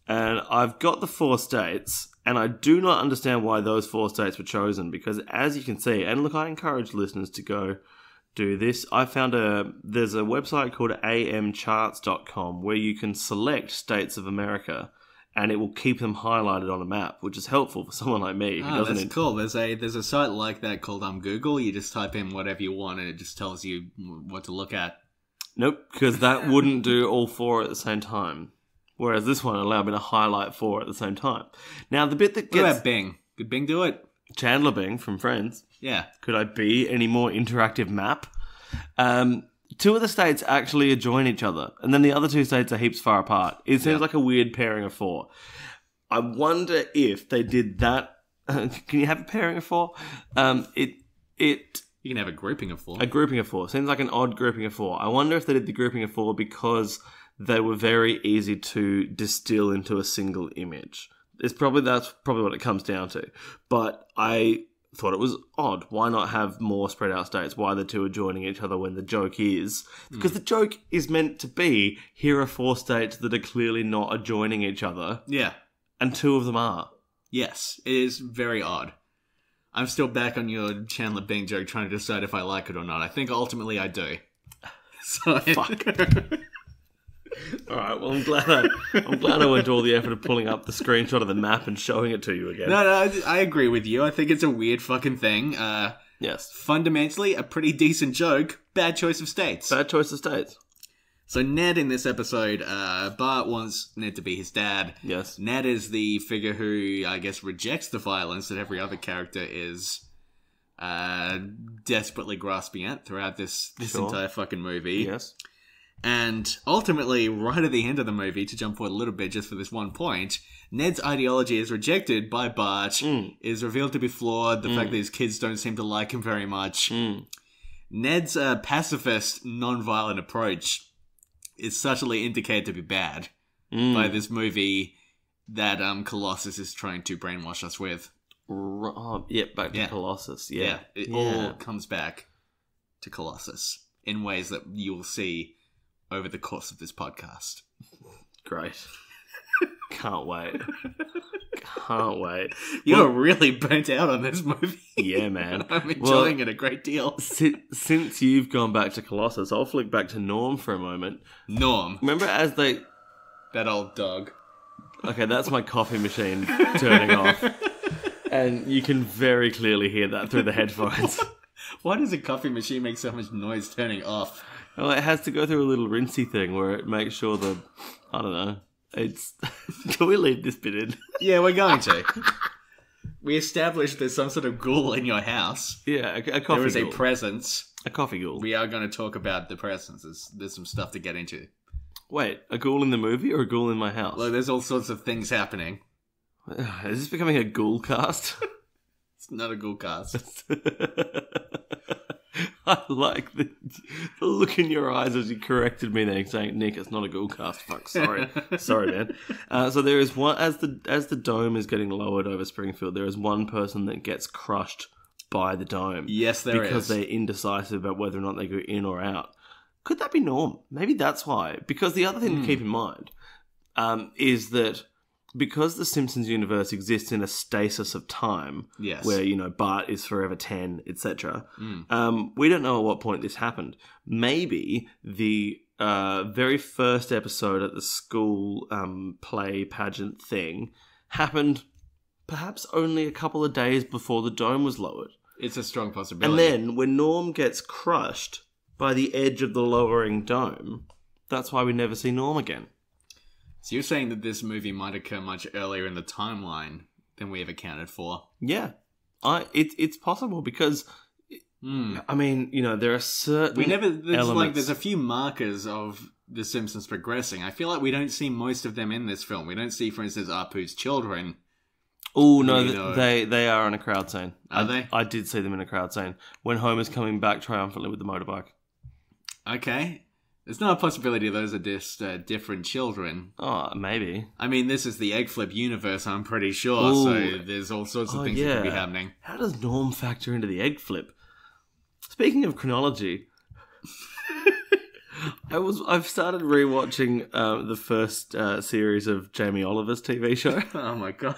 I've got the 4 states, and I do not understand why those 4 states were chosen, because as you can see, and look, I encourage listeners to go do this. I found there's a website called amcharts.com where you can select states of America, and it will keep them highlighted on a map, which is helpful for someone like me who doesn't. That's cool. There's a site like that called Google. You just type in whatever you want, and it just tells you what to look at. Nope, because that wouldn't do all 4 at the same time. Whereas this one allowed me to highlight 4 at the same time. Now, the bit that What gets... about Bing? Could Bing do it? Chandler Bing from Friends. Yeah. Could I be any more interactive map? 2 of the states actually adjoin each other, and then the other 2 states are heaps far apart. It seems like a weird pairing of 4. I wonder if they did that... Can you have a pairing of 4? You can have a grouping of 4. A grouping of 4. Seems like an odd grouping of 4. I wonder if they did the grouping of 4 because they were very easy to distill into a single image. That's probably what it comes down to. But I thought it was odd. Why not have more spread out states? Why the 2 are joining each other when the joke is... Because the joke is meant to be, here are 4 states that are clearly not adjoining each other, Yeah. and 2 of them are. Yes. It is very odd. I'm still back on your Chandler Bing joke, trying to decide if I like it or not. I think ultimately I do. So Fuck. All right, well, I'm glad I went to all the effort of pulling up the screenshot of the map and showing it to you again. No, I agree with you. I think it's a weird fucking thing. Yes. Fundamentally, a pretty decent joke. Bad choice of states. Bad choice of states. So Ned in this episode, Bart wants Ned to be his dad. Yes. Ned is the figure who, I guess, rejects the violence that every other character is desperately grasping at throughout this Sure. entire fucking movie. Yes. And ultimately, right at the end of the movie, to jump forward a little bit just for this one point, Ned's ideology is rejected by Bart, is revealed to be flawed, the fact that his kids don't seem to like him very much. Ned's pacifist, non-violent approach is subtly indicated to be bad by this movie that Colossus is trying to brainwash us with. Back to Colossus. Yeah. It all comes back to Colossus in ways that you will see over the course of this podcast. Great. Can't wait. Can't wait. You're really burnt out on this movie. Yeah, man. I'm enjoying it a great deal. Since you've gone back to Colossus, I'll flick back to Norm for a moment. Norm. Remember as they... That old dog. Okay, that's my coffee machine turning off. And you can very clearly hear that through the headphones. Why does a coffee machine make so much noise turning off? Well, it has to go through a little rinsey thing where it makes sure I don't know. It's... Can we leave this bit in? Yeah, we're going to. We established there's some sort of ghoul in your house. Yeah, a coffee ghoul. There is a presence. A coffee ghoul. We are going to talk about the presence. There's some stuff to get into. Wait, a ghoul in the movie or a ghoul in my house? Look, there's all sorts of things happening. Is this becoming a ghoul cast? It's not a ghoul cast. I like the look in your eyes as you corrected me there, saying, "Nick, it's not a ghoul cast." Fuck, sorry, sorry, man. So there is one as the dome is getting lowered over Springfield. There is one person that gets crushed by the dome. Yes, there is, because they're indecisive about whether or not they go in or out. Could that be Norm? Maybe that's why. Because the other thing to keep in mind is that because the Simpsons universe exists in a stasis of time, yes, where, you know, Bart is forever 10, etc., we don't know at what point this happened. Maybe the very first episode at the school play pageant thing happened perhaps only a couple of days before the dome was lowered. It's a strong possibility. And then when Norm gets crushed by the edge of the lowering dome, that's why we never see Norm again. So you're saying that this movie might occur much earlier in the timeline than we have accounted for? Yeah. It's possible because I mean, there are certain elements. There's a few markers of The Simpsons progressing. I feel like we don't see most of them in this film. We don't see, for instance, Apu's children. Oh no, they are in a crowd scene. Are they? I did see them in a crowd scene when Homer's coming back triumphantly with the motorbike. Okay. There's not a possibility those are just different children. Oh, maybe. I mean, this is the egg flip universe, I'm pretty sure, Ooh. So there's all sorts of things that could be happening. How does Norm factor into the egg flip? Speaking of chronology, I've started rewatching the first series of Jamie Oliver's TV show. Oh my god.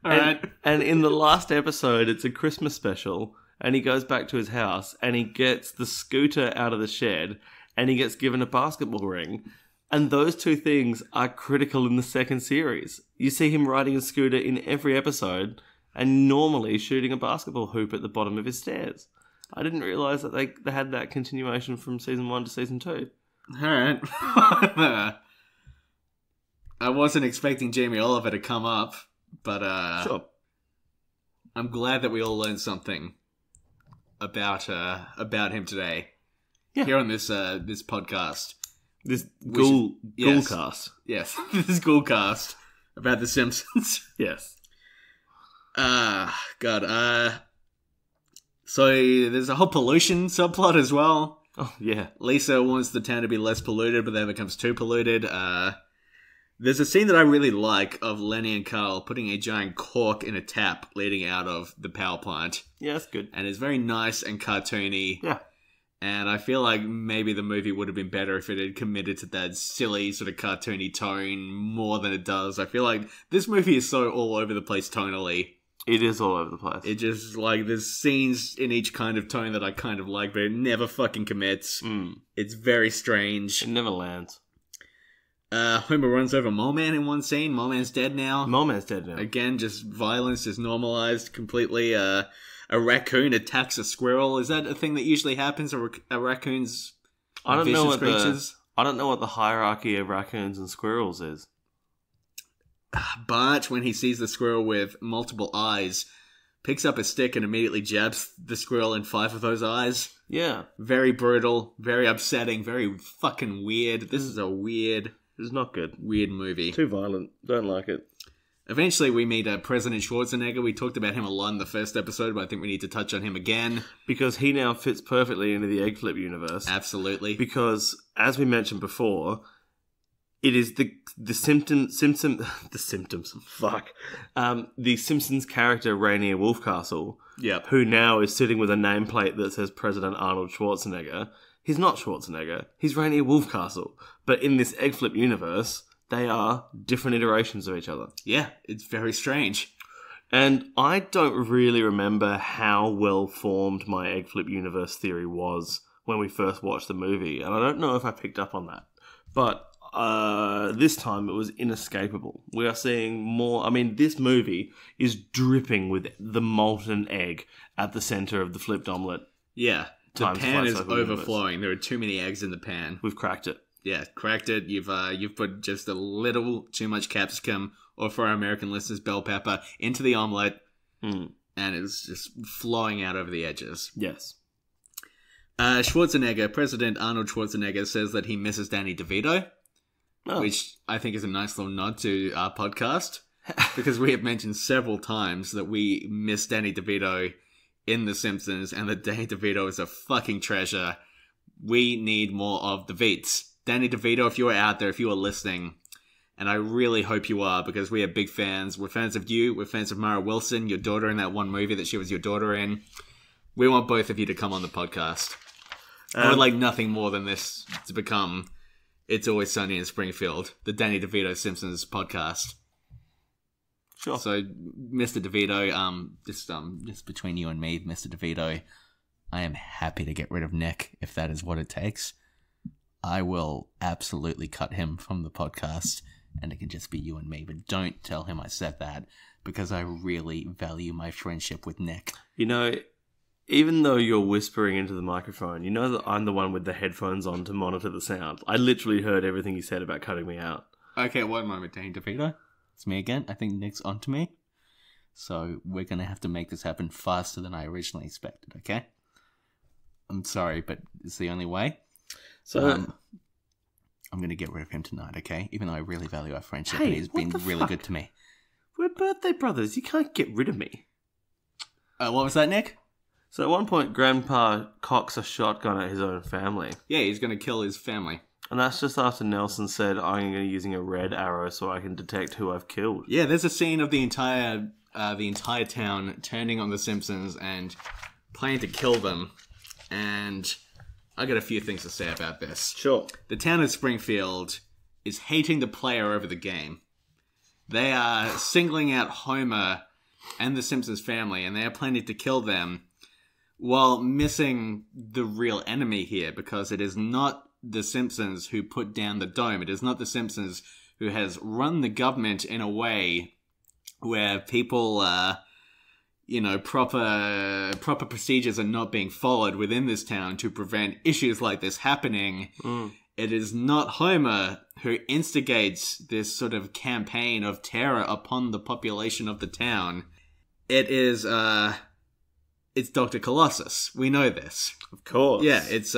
Alright. And in the last episode, it's a Christmas special, and he goes back to his house, and he gets the scooter out of the shed, and he gets given a basketball ring. And those two things are critical in the second series. You see him riding a scooter in every episode, and normally shooting a basketball hoop at the bottom of his stairs. I didn't realise that they had that continuation from season 1 to season 2. Alright. I wasn't expecting Jamie Oliver to come up, but Sure. I'm glad that we all learned something about him today. Yeah. Here on this podcast. This Ghoulcast. Yes, this Ghoulcast about The Simpsons. Yes. God. So there's a whole pollution subplot as well. Oh, yeah. Lisa wants the town to be less polluted, but then it becomes too polluted. There's a scene that I really like of Lenny and Carl putting a giant cork in a tap leading out of the power plant. Yeah, that's good. And it's very nice and cartoony. Yeah. And I feel like maybe the movie would have been better if it had committed to that silly sort of cartoony tone more than it does. I feel like this movie is so all over the place tonally. It is all over the place. It just, like, there's scenes in each kind of tone that I kind of like, but it never fucking commits. It's very strange. It never lands. Homer runs over Mole Man in one scene. Mole Man's dead now. Mole Man's dead now. Again, just violence is normalized completely. A raccoon attacks a squirrel. Is that a thing that usually happens? Are raccoons vicious creatures? I don't know what the hierarchy of raccoons and squirrels is. Bart, when he sees the squirrel with multiple eyes, picks up a stick and immediately jabs the squirrel in 5 of those eyes. Yeah. Very brutal, very upsetting, very fucking weird. This is a weird... It's not good. Weird movie. Too violent. Don't like it. Eventually we meet President Schwarzenegger. We talked about him a lot in the first episode, but I think we need to touch on him again. Because he now fits perfectly into the egg flip universe. Absolutely. Because, as we mentioned before, it is the Simpsons character Rainier Wolfcastle, yep, who now is sitting with a nameplate that says President Arnold Schwarzenegger. He's not Schwarzenegger. He's Rainier Wolfcastle. But in this egg flip universe, they are different iterations of each other. Yeah, it's very strange. And I don't really remember how well formed my egg flip universe theory was when we first watched the movie. And I don't know if I picked up on that. But this time it was inescapable. We are seeing more. I mean, this movie is dripping with the molten egg at the center of the flipped omelet. Yeah, the pan is overflowing. Universe. There are too many eggs in the pan. We've cracked it. Yeah, cracked it. You've put just a little too much capsicum, or for our American listeners, bell pepper, into the omelet, and it's just flowing out over the edges. Yes. President Arnold Schwarzenegger says that he misses Danny DeVito. Oh. Which I think is a nice little nod to our podcast, because we have mentioned several times that we miss Danny DeVito in The Simpsons, and that Danny DeVito is a fucking treasure. We need more of the Veets. Danny DeVito, if you are out there, if you are listening, and I really hope you are, because we are big fans. We're fans of you. We're fans of Mara Wilson, your daughter in that one movie that she was your daughter in. We want both of you to come on the podcast. I would like nothing more than this to become It's Always Sunny in Springfield, the Danny DeVito Simpsons podcast. Sure. So, Mr. DeVito, just between you and me, Mr. DeVito, I am happy to get rid of Nick if that is what it takes. I will absolutely cut him from the podcast, and it can just be you and me. But don't tell him I said that, because I really value my friendship with Nick. You know, even though you're whispering into the microphone, you know that I'm the one with the headphones on to monitor the sound. I literally heard everything you said about cutting me out. Okay, one moment, Danny DeVito. It's me again. I think Nick's onto me. So we're going to have to make this happen faster than I originally expected, okay? I'm sorry, but it's the only way. So I'm going to get rid of him tonight, okay? Even though I really value our friendship, Hey, and he's what been the really fuck? good to me. we're birthday brothers. You can't get rid of me. What was that, Nick? So at one point, Grandpa cocks a shotgun at his own family. Yeah, he's going to kill his family. And that's just after Nelson said, I'm going to be using a red arrow so I can detect who I've killed. Yeah, there's a scene of the entire town turning on the Simpsons and planning to kill them. And I got a few things to say about this. Sure. The town of Springfield is hating the player over the game. They are singling out Homer and the Simpsons family, and they are planning to kill them while missing the real enemy here, because it is not the Simpsons who put down the dome. It is not the Simpsons who has run the government in a way where people, proper procedures are not being followed within this town to prevent issues like this happening. It is not Homer who instigates this sort of campaign of terror upon the population of the town. It is, it's Dr. Colossus. We know this. Of course. Yeah, it's,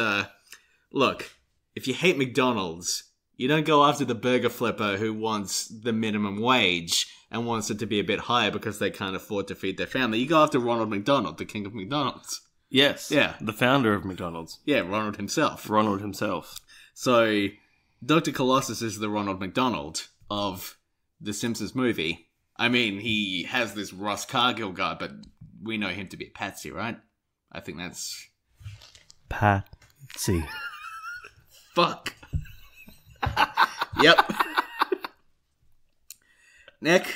look, if you hate McDonald's, you don't go after the burger flipper who wants the minimum wage and wants it to be a bit higher because they can't afford to feed their family. You go after Ronald McDonald, the king of McDonald's. Yes. Yeah. The founder of McDonald's. Yeah, Ronald himself. Ronald himself. So, Dr. Colossus is the Ronald McDonald of the Simpsons movie. I mean, he has this Ross Cargill guy, but we know him to be a patsy, right? I think that's... Patsy. Fuck. Yep. Nick,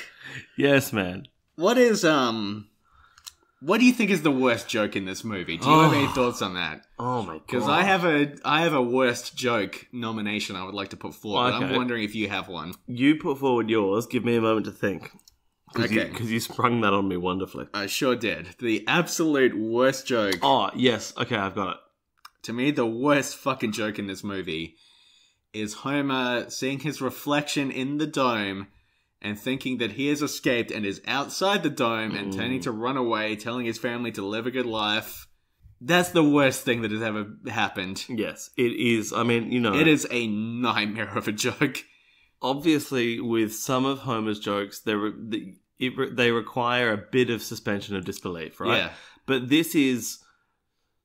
Yes, man. what do you think is the worst joke in this movie? Do you have any thoughts on that? Oh my god. Because I have a worst joke nomination I would like to put forward. Okay. I'm wondering if you have one. You put forward yours. Give me a moment to think. Okay. Because you sprung that on me wonderfully. I sure did. The absolute worst joke. Oh, yes. Okay, I've got it. To me, the worst fucking joke in this movie is Homer seeing his reflection in the dome and thinking that he has escaped and is outside the dome and turning to run away, telling his family to live a good life. That's the worst thing that has ever happened. Yes, it is. I mean, It is a nightmare of a joke. Obviously, with some of Homer's jokes, they require a bit of suspension of disbelief, right? Yeah. But this is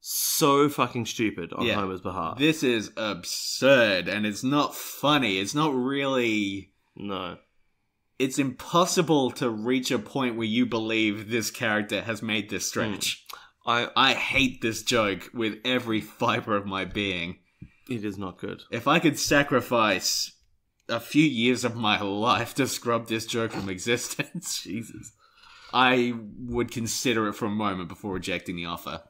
so fucking stupid on Yeah. Homer's behalf. This is absurd, and it's not funny. It's not really... No. It's impossible to reach a point where you believe this character has made this stretch. I hate this joke with every fiber of my being. It is not good. If I could sacrifice a few years of my life to scrub this joke from existence, Jesus. I would consider it for a moment before rejecting the offer.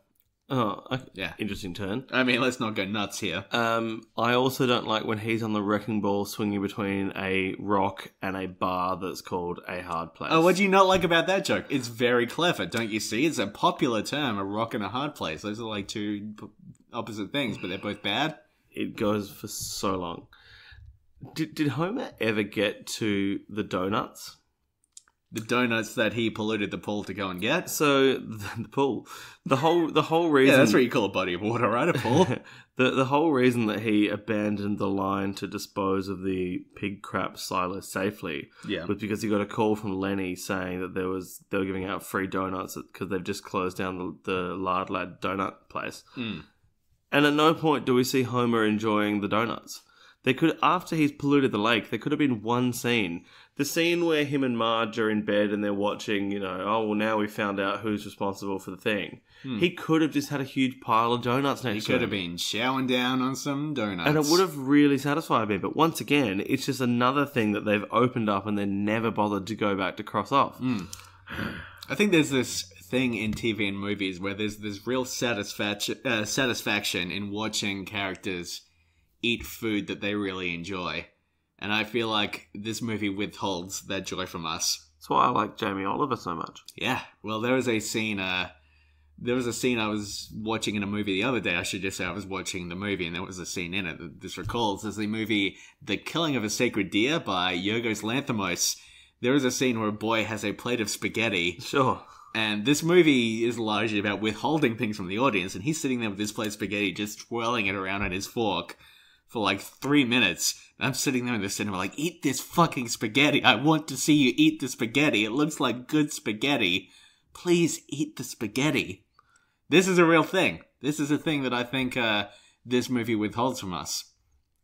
Oh, okay. Yeah. Interesting turn. I mean, let's not go nuts here. I also don't like when he's on the wrecking ball swinging between a rock and a bar that's called a hard place. Oh, what do you not like about that joke? It's very clever, don't you see? It's a popular term, a rock and a hard place. Those are like two opposite things, but they're both bad. It goes for so long. Did Homer ever get to the donuts? The donuts that he polluted the pool to go and get. So the pool, the whole reason. Yeah, that's what you call a body of water, right? A pool. the whole reason that he abandoned the line to dispose of the pig crap silo safely, Yeah. was because he got a call from Lenny saying that they were giving out free donuts because they've just closed down the Lard Lad donut place. Mm. And at no point do we see Homer enjoying the donuts. They could, after he's polluted the lake, there could have been one scene. The scene where him and Marge are in bed and they're watching, oh, well, now we found out who's responsible for the thing. He could have just had a huge pile of donuts next He to could him. have been showering down on some donuts. And it would have really satisfied me. But once again, it's just another thing that they've opened up and then never bothered to go back to cross off. I think there's this thing in TV and movies where there's this real satisfaction in watching characters eat food that they really enjoy. And I feel like this movie withholds that joy from us. That's why I like Jamie Oliver so much. Yeah. Well, there was a scene I was watching in a movie the other day. I should just say I was watching the movie, and there was a scene in it that this recalls. There's the movie The Killing of a Sacred Deer by Yorgos Lanthimos. There is a scene where a boy has a plate of spaghetti, Sure. And this movie is largely about withholding things from the audience, and he's sitting there with this plate of spaghetti, just twirling it around on his fork for like 3 minutes. And I'm sitting there in the cinema like, eat this fucking spaghetti. I want to see you eat the spaghetti. It looks like good spaghetti. Please eat the spaghetti. This is a real thing. This is a thing that I think this movie withholds from us.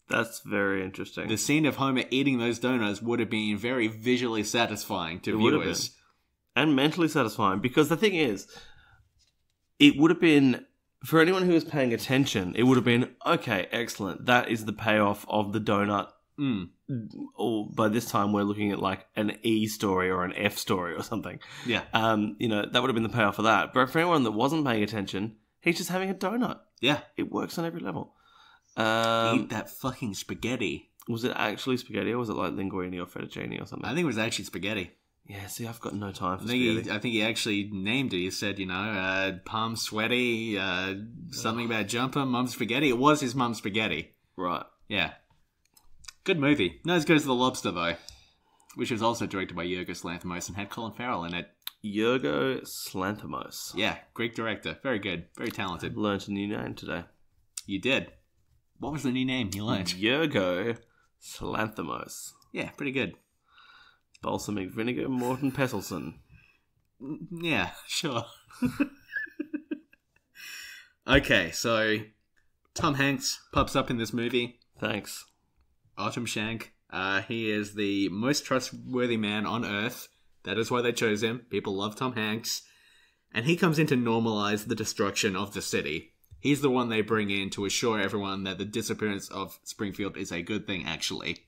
That's very interesting. The scene of Homer eating those donuts would have been very visually satisfying to viewers. And mentally satisfying, because the thing is, it would have been, for anyone who was paying attention, it would have been, okay, excellent, that is the payoff of the donut. Or by this time we're looking at like an E story or an F story or something. Yeah. You know, that would have been the payoff of that. But for anyone that wasn't paying attention, he's just having a donut. Yeah. It works on every level. Eat that fucking spaghetti. Was it actually spaghetti, or was it like linguine or fettuccine or something? I think it was actually spaghetti. Yeah, see, I've got no time for spaghetti. I think he actually named it. He said, you know, palm sweaty, something about jumper, mum's spaghetti. It was his mum's spaghetti. Right. Yeah. Good movie. Not as good as The Lobster, though, which was also directed by Yorgos Lanthimos and had Colin Farrell in it. Yorgos Lanthimos. Yeah, Greek director. Very good. Very talented. Learned a new name today. You did. What was the new name you learned? Yorgos Lanthimos. Yeah, pretty good. Balsamic vinegar, Morton Pesselson. Yeah, sure. Okay, so Tom Hanks pops up in this movie. Thanks. Autumn Shank. He is the most trustworthy man on Earth. That is why they chose him. People love Tom Hanks. And he comes in to normalize the destruction of the city. He's the one they bring in to assure everyone that the disappearance of Springfield is a good thing, actually.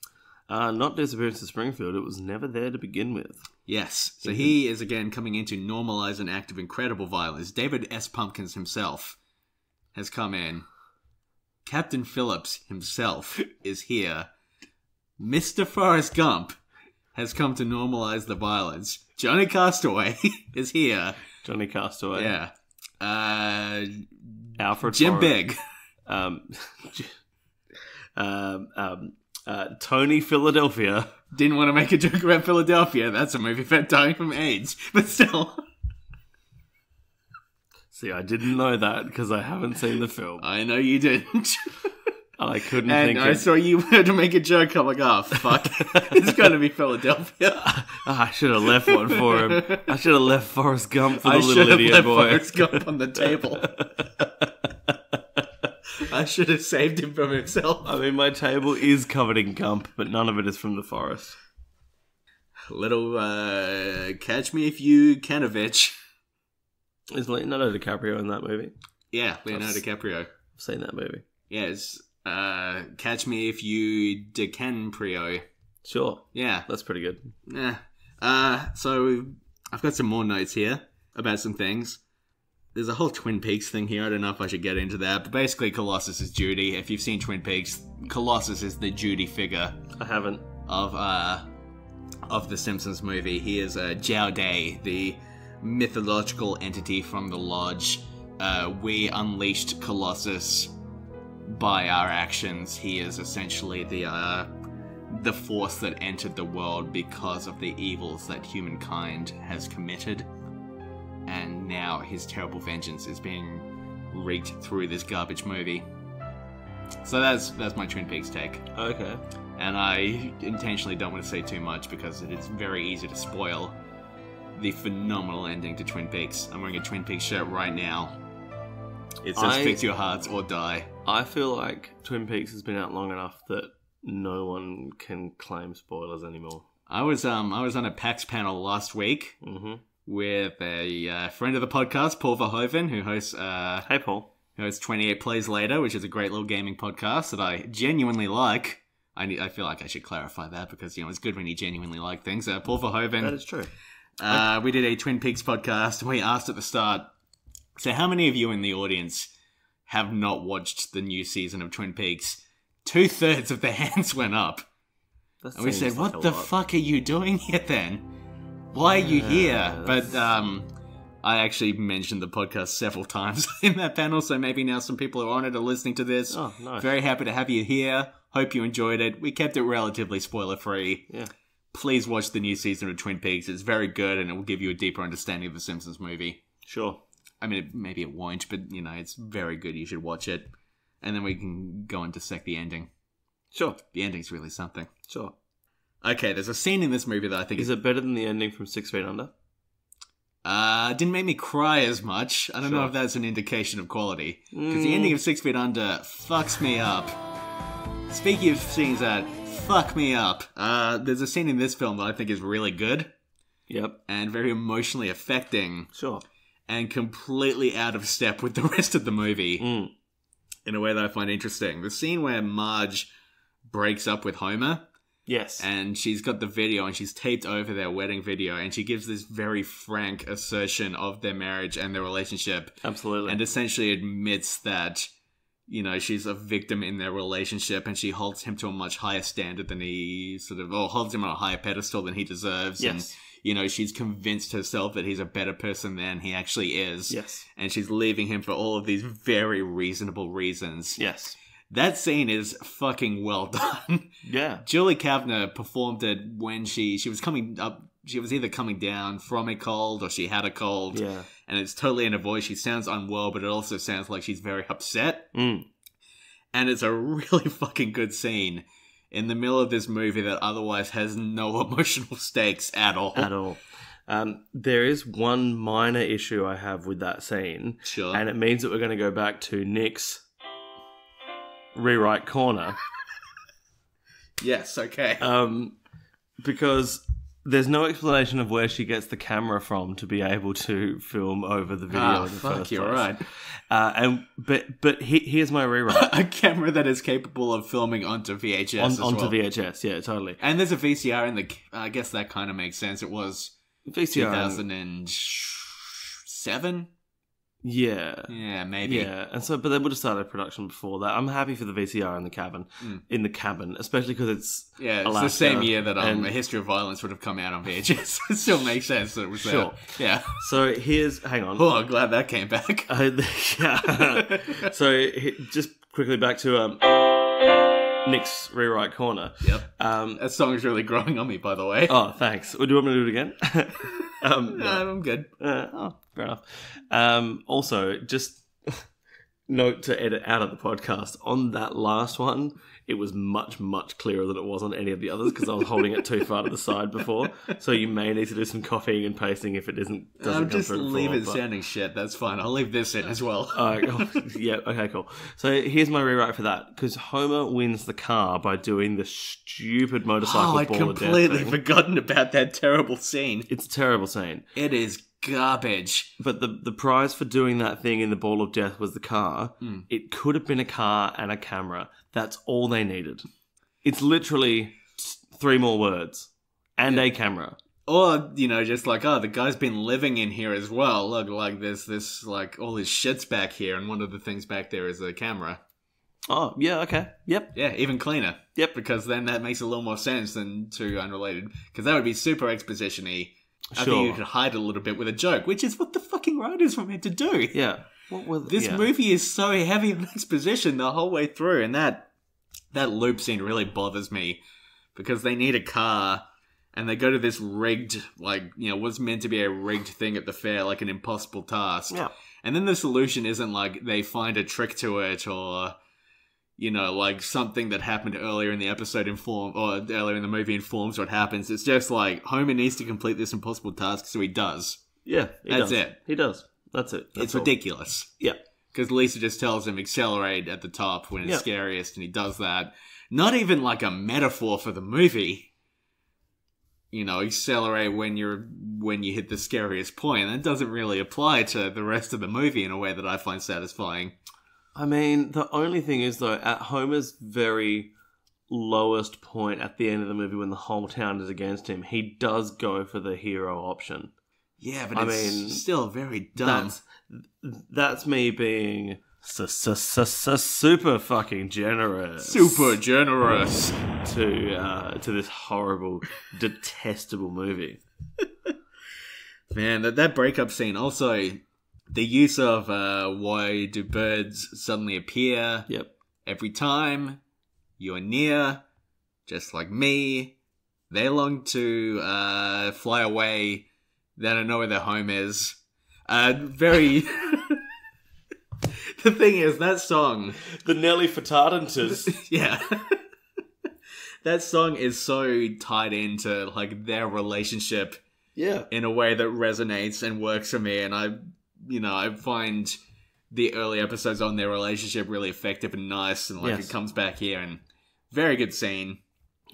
Not disappearance of Springfield. It was never there to begin with. Yes. So he is, again, coming in to normalize an act of incredible violence. David S. Pumpkins himself has come in. Captain Phillips himself is here. Mr. Forrest Gump has come to normalize the violence. Johnny Castaway is here. Johnny Castaway. Yeah. Alfred Jim Forrest. Big. Tony Philadelphia. Didn't want to make a joke about Philadelphia. That's a movie about dying from AIDS. But still. See, I didn't know that because I haven't seen the film. I know you didn't. I couldn't and think I saw you wanted to make a joke. I'm like, oh, fuck. It's got to be Philadelphia. I should have left one for him. I should have left Forrest Gump for the little idiot boy. I should have left Forrest Gump on the table. I should have saved him from himself. I mean, my table is covered in Gump, but none of it is from the forest. Little, Catch Me If You Canovich. Is Leonardo DiCaprio in that movie? Yeah, Leonardo DiCaprio. I've seen that movie. Yeah, it's Catch Me If You DiCaprio. Sure. Yeah. That's pretty good. Yeah. So, I've got some more notes here about some things. There's a whole Twin Peaks thing here. I don't know if I should get into that. But basically, Colossus is Judy. If you've seen Twin Peaks, Colossus is the Judy figure. I haven't. Of the Simpsons movie. He is Jiao Day, the mythological entity from the Lodge. We unleashed Colossus by our actions. He is essentially the force that entered the world because of the evils that humankind has committed. And now his terrible vengeance is being wreaked through this garbage movie. So that's my Twin Peaks take. Okay. And I intentionally don't want to say too much because it is very easy to spoil the phenomenal ending to Twin Peaks. I'm wearing a Twin Peaks shirt right now. It says fix your hearts or die. I feel like Twin Peaks has been out long enough that no one can claim spoilers anymore. I was on a PAX panel last week with a friend of the podcast, Paul Verhoeven, who hosts Hey Paul. Who hosts 28 Plays Later, which is a great little gaming podcast that I genuinely like. I feel like I should clarify that because, you know, it's good when you genuinely like things. Paul Verhoeven. That is true. We did a Twin Peaks podcast and we asked at the start, so how many of you in the audience have not watched the new season of Twin Peaks? 2/3 of the hands went up. That and we said, seems like what a the lot. fuck are you doing here then? Why are you here? But I actually mentioned the podcast several times in that panel, so maybe now some people are on it or listening to this. Oh, nice. Very happy to have you here. Hope you enjoyed it. We kept it relatively spoiler-free. Yeah. please watch the new season of Twin Peaks. It's very good, and it will give you a deeper understanding of the Simpsons movie. Sure. I mean, maybe it won't, but, you know, it's very good. You should watch it. And then we can go and dissect the ending. Sure. The ending's really something. Sure. Okay, there's a scene in this movie that I think Is it better than the ending from 6 Feet Under? didn't make me cry as much. I don't know if that's an indication of quality. Because the ending of 6 Feet Under fucks me up. Speaking of scenes that fuck me up, there's a scene in this film that I think is really good. Yep. And very emotionally affecting. Sure. And completely out of step with the rest of the movie. In a way that I find interesting. The scene where Marge breaks up with Homer. Yes. And she's got the video and she's taped over their wedding video and she gives this very frank assertion of their marriage and their relationship. Absolutely. And essentially admits that, you know, she's a victim in their relationship and she holds him to a much higher standard than he holds him on a higher pedestal than he deserves. Yes. And, you know, she's convinced herself that he's a better person than he actually is. Yes. And she's leaving him for all of these very reasonable reasons. Yes. That scene is fucking well done. Yeah. Julie Kavner performed it when she was coming up. She was either coming down from a cold or she had a cold. Yeah. And it's totally in her voice. She sounds unwell, but it also sounds like she's very upset. And it's a really fucking good scene in the middle of this movie that otherwise has no emotional stakes at all. At all. There is one minor issue I have with that scene. Sure. And it means that we're going to go back to Nick's rewrite corner. Yes, okay. Because there's no explanation of where she gets the camera from to be able to film over the video in the first place. You're right. But here's my rewrite. A camera that is capable of filming onto VHS onto VHS, yeah, totally. And there's a VCR in the... I guess that kind of makes sense. It was VCR 2007? Yeah. Yeah, maybe. Yeah, and so, but they would have started production before that. I'm happy for the VCR in the cabin, especially because it's Alaska, the same year that A History of Violence would have come out on VHS. It still makes sense that it was sure. there. Yeah. So hang on. Oh, I'm glad that came back. Yeah. So just quickly back to Nick's rewrite corner. Yep. That song is really growing on me, by the way. Oh, thanks. Do you want me to do it again? No, I'm good. Fair enough. Also, just note to edit out of the podcast. On that last one, it was much, much clearer than it was on any of the others because I was holding it too far to the side before. So you may need to do some copying and pasting if it doesn't come Just through leave before, it sounding shit. That's fine. I'll leave this in as well. Yeah, okay, cool. So here's my rewrite for that. Because Homer wins the car by doing the stupid motorcycle I'd ball of death completely thing. forgotten about that terrible scene. It's a terrible scene. It is garbage. But the prize for doing that thing in the ball of death was the car. It could have been a car and a camera. That's all they needed. It's literally 3 more words. And a camera. Or, you know, just like, the guy's been living in here as well. Look, like, there's this, like, all his shit's back here, and one of the things back there is a camera. Oh, yeah, okay. Yep. Yeah, even cleaner. Yep. Because then that makes a little more sense than 2 unrelated. Because that would be super exposition-y. I think you could hide a little bit with a joke, which is what the fucking writers were meant to do. Yeah. This movie is so heavy on exposition the whole way through, and that loop scene really bothers me. Because they need a car, and they go to this rigged, like, you know, what's meant to be a rigged thing at the fair, like an impossible task. Yeah. And then the solution isn't like they find a trick to it, or, you know, like something that happened earlier in the episode earlier in the movie informs what happens. It's just like, Homer needs to complete this impossible task, so he does. Yeah, That's it. He does. That's it. It's ridiculous. Yeah. Because Lisa just tells him accelerate at the top when it's scariest, and he does that. Not even like a metaphor for the movie. You know, accelerate when you hit the scariest point. That doesn't really apply to the rest of the movie in a way that I find satisfying. I mean, the only thing is, though, at Homer's very lowest point at the end of the movie when the whole town is against him, he does go for the hero option. Yeah, but it's still very dumb. That's me being super fucking generous. Super generous. To this horrible, detestable movie. Man, that breakup scene. Also, the use of why do birds suddenly appear Yep. every time you're near, just like me. They long to fly away. They don't know where their home is. Very... The thing is, that song... The Nelly Furtadentas. Yeah. That song is so tied into, like, their relationship Yeah. in a way that resonates and works for me. And I find the early episodes on their relationship really effective and nice. And, like, Yes. it comes back here and very good scene.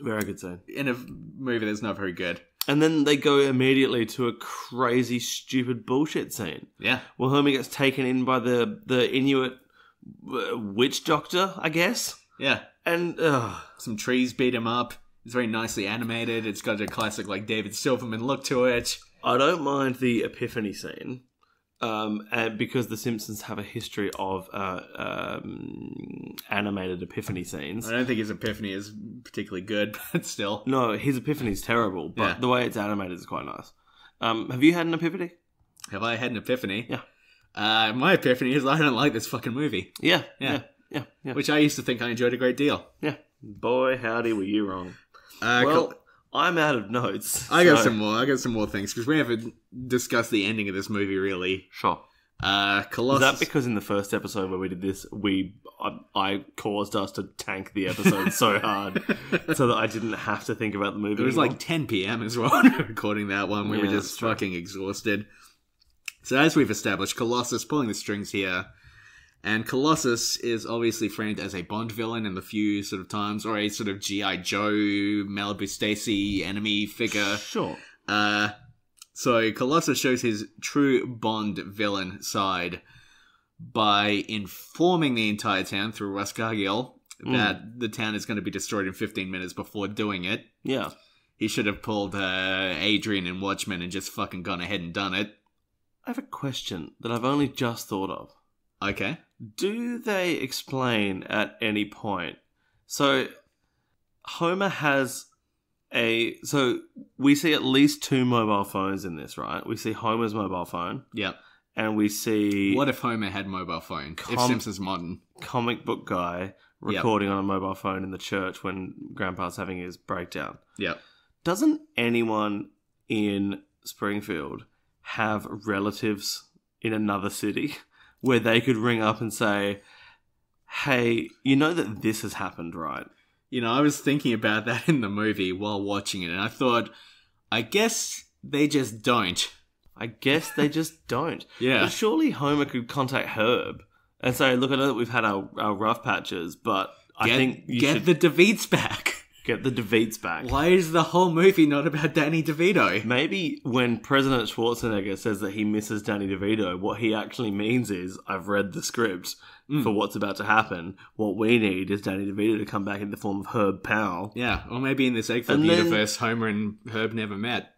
Very good scene. In a movie that's not very good. And then they go immediately to a crazy, stupid bullshit scene. Yeah. Well, Homer gets taken in by the Inuit witch doctor, I guess. Yeah. And, Some trees beat him up. It's very nicely animated. It's got a classic, like, David Silverman look to it. I don't mind the epiphany scene. And because the Simpsons have a history of animated epiphany scenes. I don't think his epiphany is particularly good, but still. No, his epiphany is terrible, but Yeah. the way it's animated is quite nice. Have you had an epiphany? Have I had an epiphany? Yeah. My epiphany is I don't like this fucking movie. Yeah. Yeah. Which I used to think I enjoyed a great deal. Yeah. Boy, howdy, were you wrong. Well, I'm out of notes. I got so- some more. I got some more things because we haven't discussed the ending of this movie really. Sure. Colossus. Is that because in the first episode where we did this, I caused us to tank the episode so hard so that I didn't have to think about the movie It was anymore? like 10 p.m. as well recording that one. We were Yeah, just that's true. fucking exhausted. So as we've established, Colossus pulling the strings here. And Colossus is obviously framed as a Bond villain in the few sort of times, or a sort of G.I. Joe, Malibu Stacy enemy figure. Sure. So Colossus shows his true Bond villain side by informing the entire town through Russ Cargill that the town is going to be destroyed in 15 minutes before doing it. Yeah. He should have pulled Adrian and Watchmen and just fucking gone ahead and done it. I have a question that I've only just thought of. Okay. Do they explain at any point? So, Homer has So, we see at least 2 mobile phones in this, right? We see Homer's mobile phone, Yep. and we see What if Homer had mobile phone? If Simpsons modern. comic book guy recording on a mobile phone in the church when Grandpa's having his breakdown. Yep. Doesn't anyone in Springfield have relatives in another city where they could ring up and say, hey, you know that this has happened, right? You know, I was thinking about that in the movie while watching it, and I thought, I guess they just don't. I guess they just don't. Yeah. But surely Homer could contact Herb and say, look, I know that we've had our rough patches, but I think you get should the DeVites back. get the DeVites back. Why is the whole movie not about Danny DeVito? Maybe when President Schwarzenegger says that he misses Danny DeVito, what he actually means is, I've read the script for what's about to happen. What we need is Danny DeVito to come back in the form of Herb Powell. Yeah, or maybe in this Egg Flip And then- universe, Homer and Herb never met.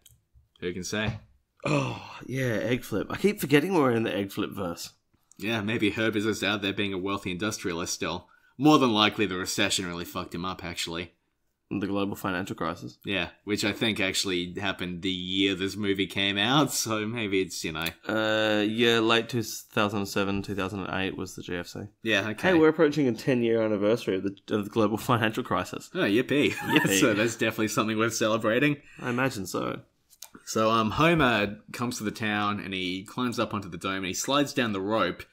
Who can say? Oh, yeah, egg flip. I keep forgetting we're in the egg flip verse. Yeah, maybe Herb is just out there being a wealthy industrialist still. More than likely, the recession really fucked him up, actually. The global financial crisis. Yeah, which I think actually happened the year this movie came out, so maybe it's, you know... Yeah, late 2007, 2008 was the GFC. Yeah, okay. Hey, we're approaching a 10-year anniversary of the global financial crisis. Oh, yippee. Yippee. So that's definitely something worth celebrating. I imagine so. So Homer comes to the town and he climbs up onto the dome and he slides down the rope,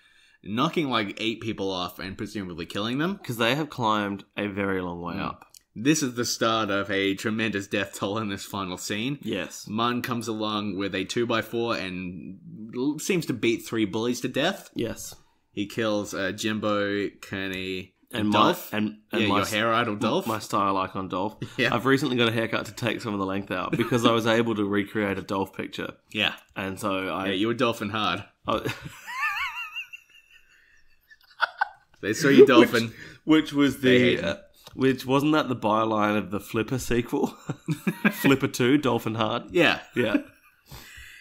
knocking like 8 people off and presumably killing them. Because they have climbed a very long way up. This is the start of a tremendous death toll in this final scene. Yes. Munn comes along with a 2x4 and seems to beat 3 bullies to death. Yes. He kills Jimbo, Kearney, and my- Dolph. and yeah, my your hair idol Dolph. My style icon Dolph. Yeah. I've recently got a haircut to take some of the length out because I was able to recreate a Dolph picture. Yeah. And so Yeah, you were dolphin hard. I They saw you dolphin. which was They hate the... which wasn't that the byline of the Flipper sequel? Flipper 2, Dolphin Hard. Yeah. Yeah.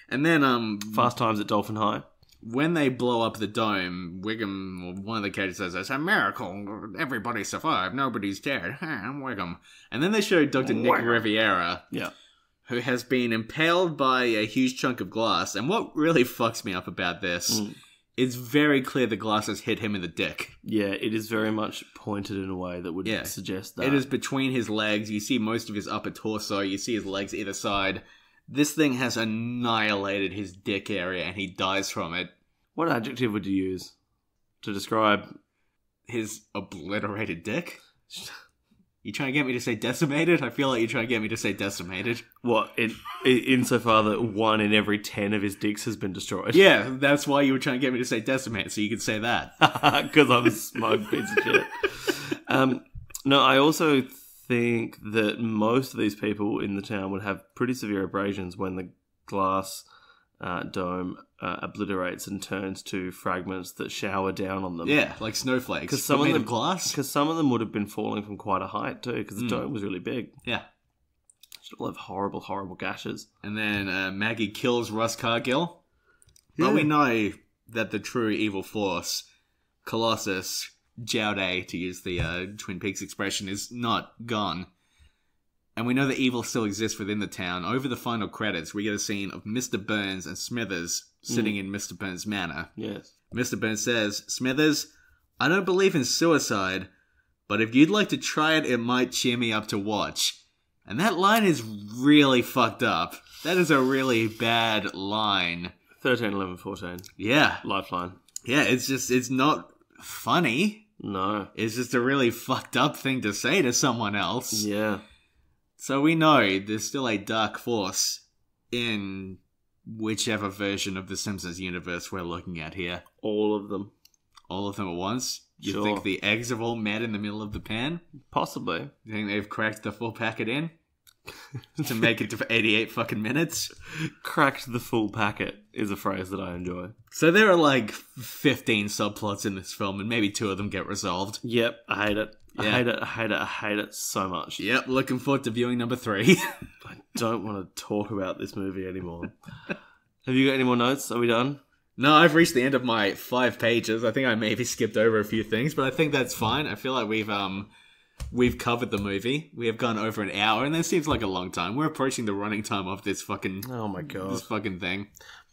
And then Fast Times at Dolphin High. when they blow up the dome, Wiggum, or one of the characters says, it's a miracle. Everybody survived. Nobody's dead. I'm Wiggum. And then they show Dr. Nick Riviera, Yeah. who has been impaled by a huge chunk of glass. And what really fucks me up about this it's very clear the glasses hit him in the dick. Yeah, it is very much pointed in a way that would Yeah. suggest that. It is between his legs. You see most of his upper torso. You see his legs either side. This thing has annihilated his dick area and he dies from it. What adjective would you use to describe... His obliterated dick? You trying to get me to say decimated? I feel like you're trying to get me to say decimated. What, insofar that 1 in every 10 of his dicks has been destroyed? Yeah, that's why you were trying to get me to say decimated, so you could say that. Because I'm a smug piece of shit. No, I also think that most of these people in the town would have pretty severe abrasions when the glass dome obliterates and turns to fragments that shower down on them. Yeah, like snowflakes. Because some of made them of glass. Because some of them would have been falling from quite a height too, because the dome was really big. Yeah. She'll have horrible, horrible gashes. And then Maggie kills Russ Cargill. But we know that the true evil force, Colossus, Jowday, to use the Twin Peaks expression, is not gone. And we know that evil still exists within the town. Over the final credits, we get a scene of Mr. Burns and Smithers sitting in Mr. Burns' manor. Yes. Mr. Burns says, Smithers, I don't believe in suicide, but if you'd like to try it, it might cheer me up to watch. And that line is really fucked up. That is a really bad line. 13, 11, 14. Yeah. Lifeline. Yeah, it's not funny. No. It's just a really fucked up thing to say to someone else. Yeah. So we know there's still a dark force in whichever version of the Simpsons universe we're looking at here. All of them. All of them at once? You Sure. think the eggs have all met in the middle of the pan? Possibly. You think they've cracked the full packet in? To make it to 88 fucking minutes? Cracked the full packet is a phrase that I enjoy. So there are like 15 subplots in this film, and maybe 2 of them get resolved. Yep, I hate it. Yeah. I hate it, I hate it, I hate it so much. Yep, looking forward to viewing number 3. I don't want to talk about this movie anymore. Have you got any more notes? Are we done? No, I've reached the end of my 5 pages. I think I maybe skipped over a few things, but I think that's fine. I feel like we've covered the movie. We have gone over an hour, and that seems like a long time. We're approaching the running time of this fucking Oh my god. this fucking thing.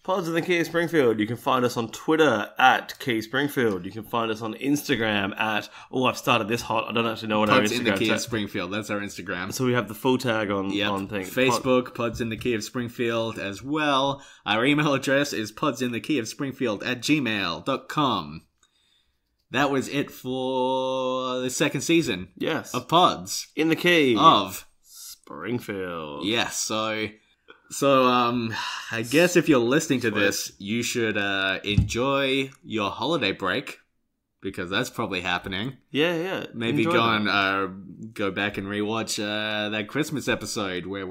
Pods in the Key of Springfield. You can find us on Twitter at Key Springfield. You can find us on Instagram at... Oh, I've started this hot. I don't actually know what Pods our in the Instagram Key of is. Springfield. That's our Instagram. So we have the full tag on Yep. thing. Facebook, Pods in the Key of Springfield as well. Our email address is podsinthekeyofspringfield@gmail.com. That was it for the second season Yes. of Pods In the Key of Springfield. Yes, so I guess if you're listening to this, you should enjoy your holiday break, because that's probably happening. Yeah. Maybe Enjoy go that. and go back and rewatch that Christmas episode where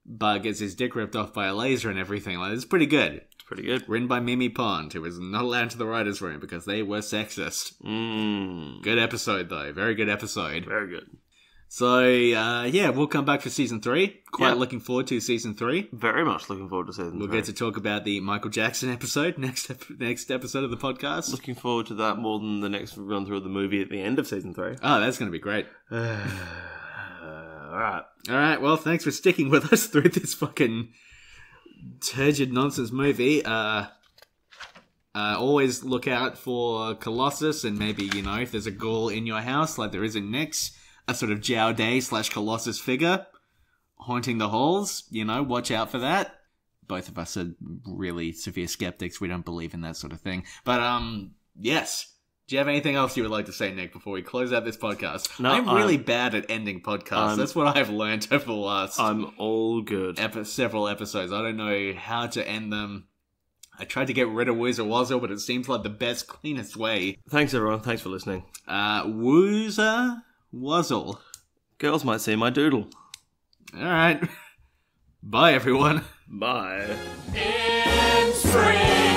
Bart gets his dick ripped off by a laser and everything. Like, it's pretty good. It's pretty good. Written by Mimi Pond, who was not allowed into the writer's room because they were sexist. Good episode, though. Very good episode. Very good. So, yeah, we'll come back for Season 3. Quite Yeah. looking forward to Season 3. Very much looking forward to season We'll 3. get to talk about the Michael Jackson episode next episode of the podcast. Looking forward to that more than the next run through of the movie at the end of season 3. Oh, that's going to be great. Alright. All right, well, thanks for sticking with us through this fucking turgid nonsense movie. Always look out for Colossus, and maybe, if there's a ghoul in your house, like there is in Nick's, a sort of Jowday / Colossus figure haunting the halls, watch out for that. Both of us are really severe skeptics. We don't believe in that sort of thing. But, yes. Do you have anything else you would like to say, Nick, before we close out this podcast? No, I'm really bad at ending podcasts. That's what I've learned over the last I'm all good. several episodes. I don't know how to end them. I tried to get rid of Woozer Wazzle, but it seems like the best, cleanest way. Thanks, everyone. Thanks for listening. Woozer Wazzle. Girls might see my doodle. Alright. Bye, everyone. Bye. In Springfield.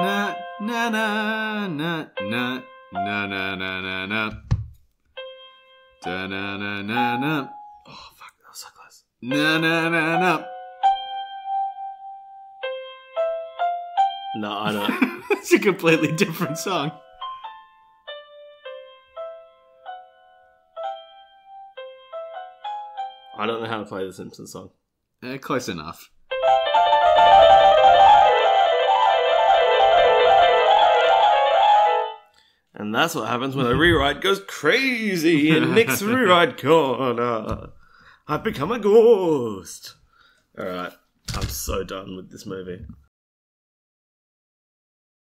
na na na na na na na na na. Da na na na na. Oh fuck, that was so close. Na na na na. No, I don't. It's a completely different song. I don't know how to play the Simpsons song. Close enough. And that's what happens when a rewrite goes crazy in Nick's rewrite corner. I've become a ghost. Alright, I'm so done with this movie.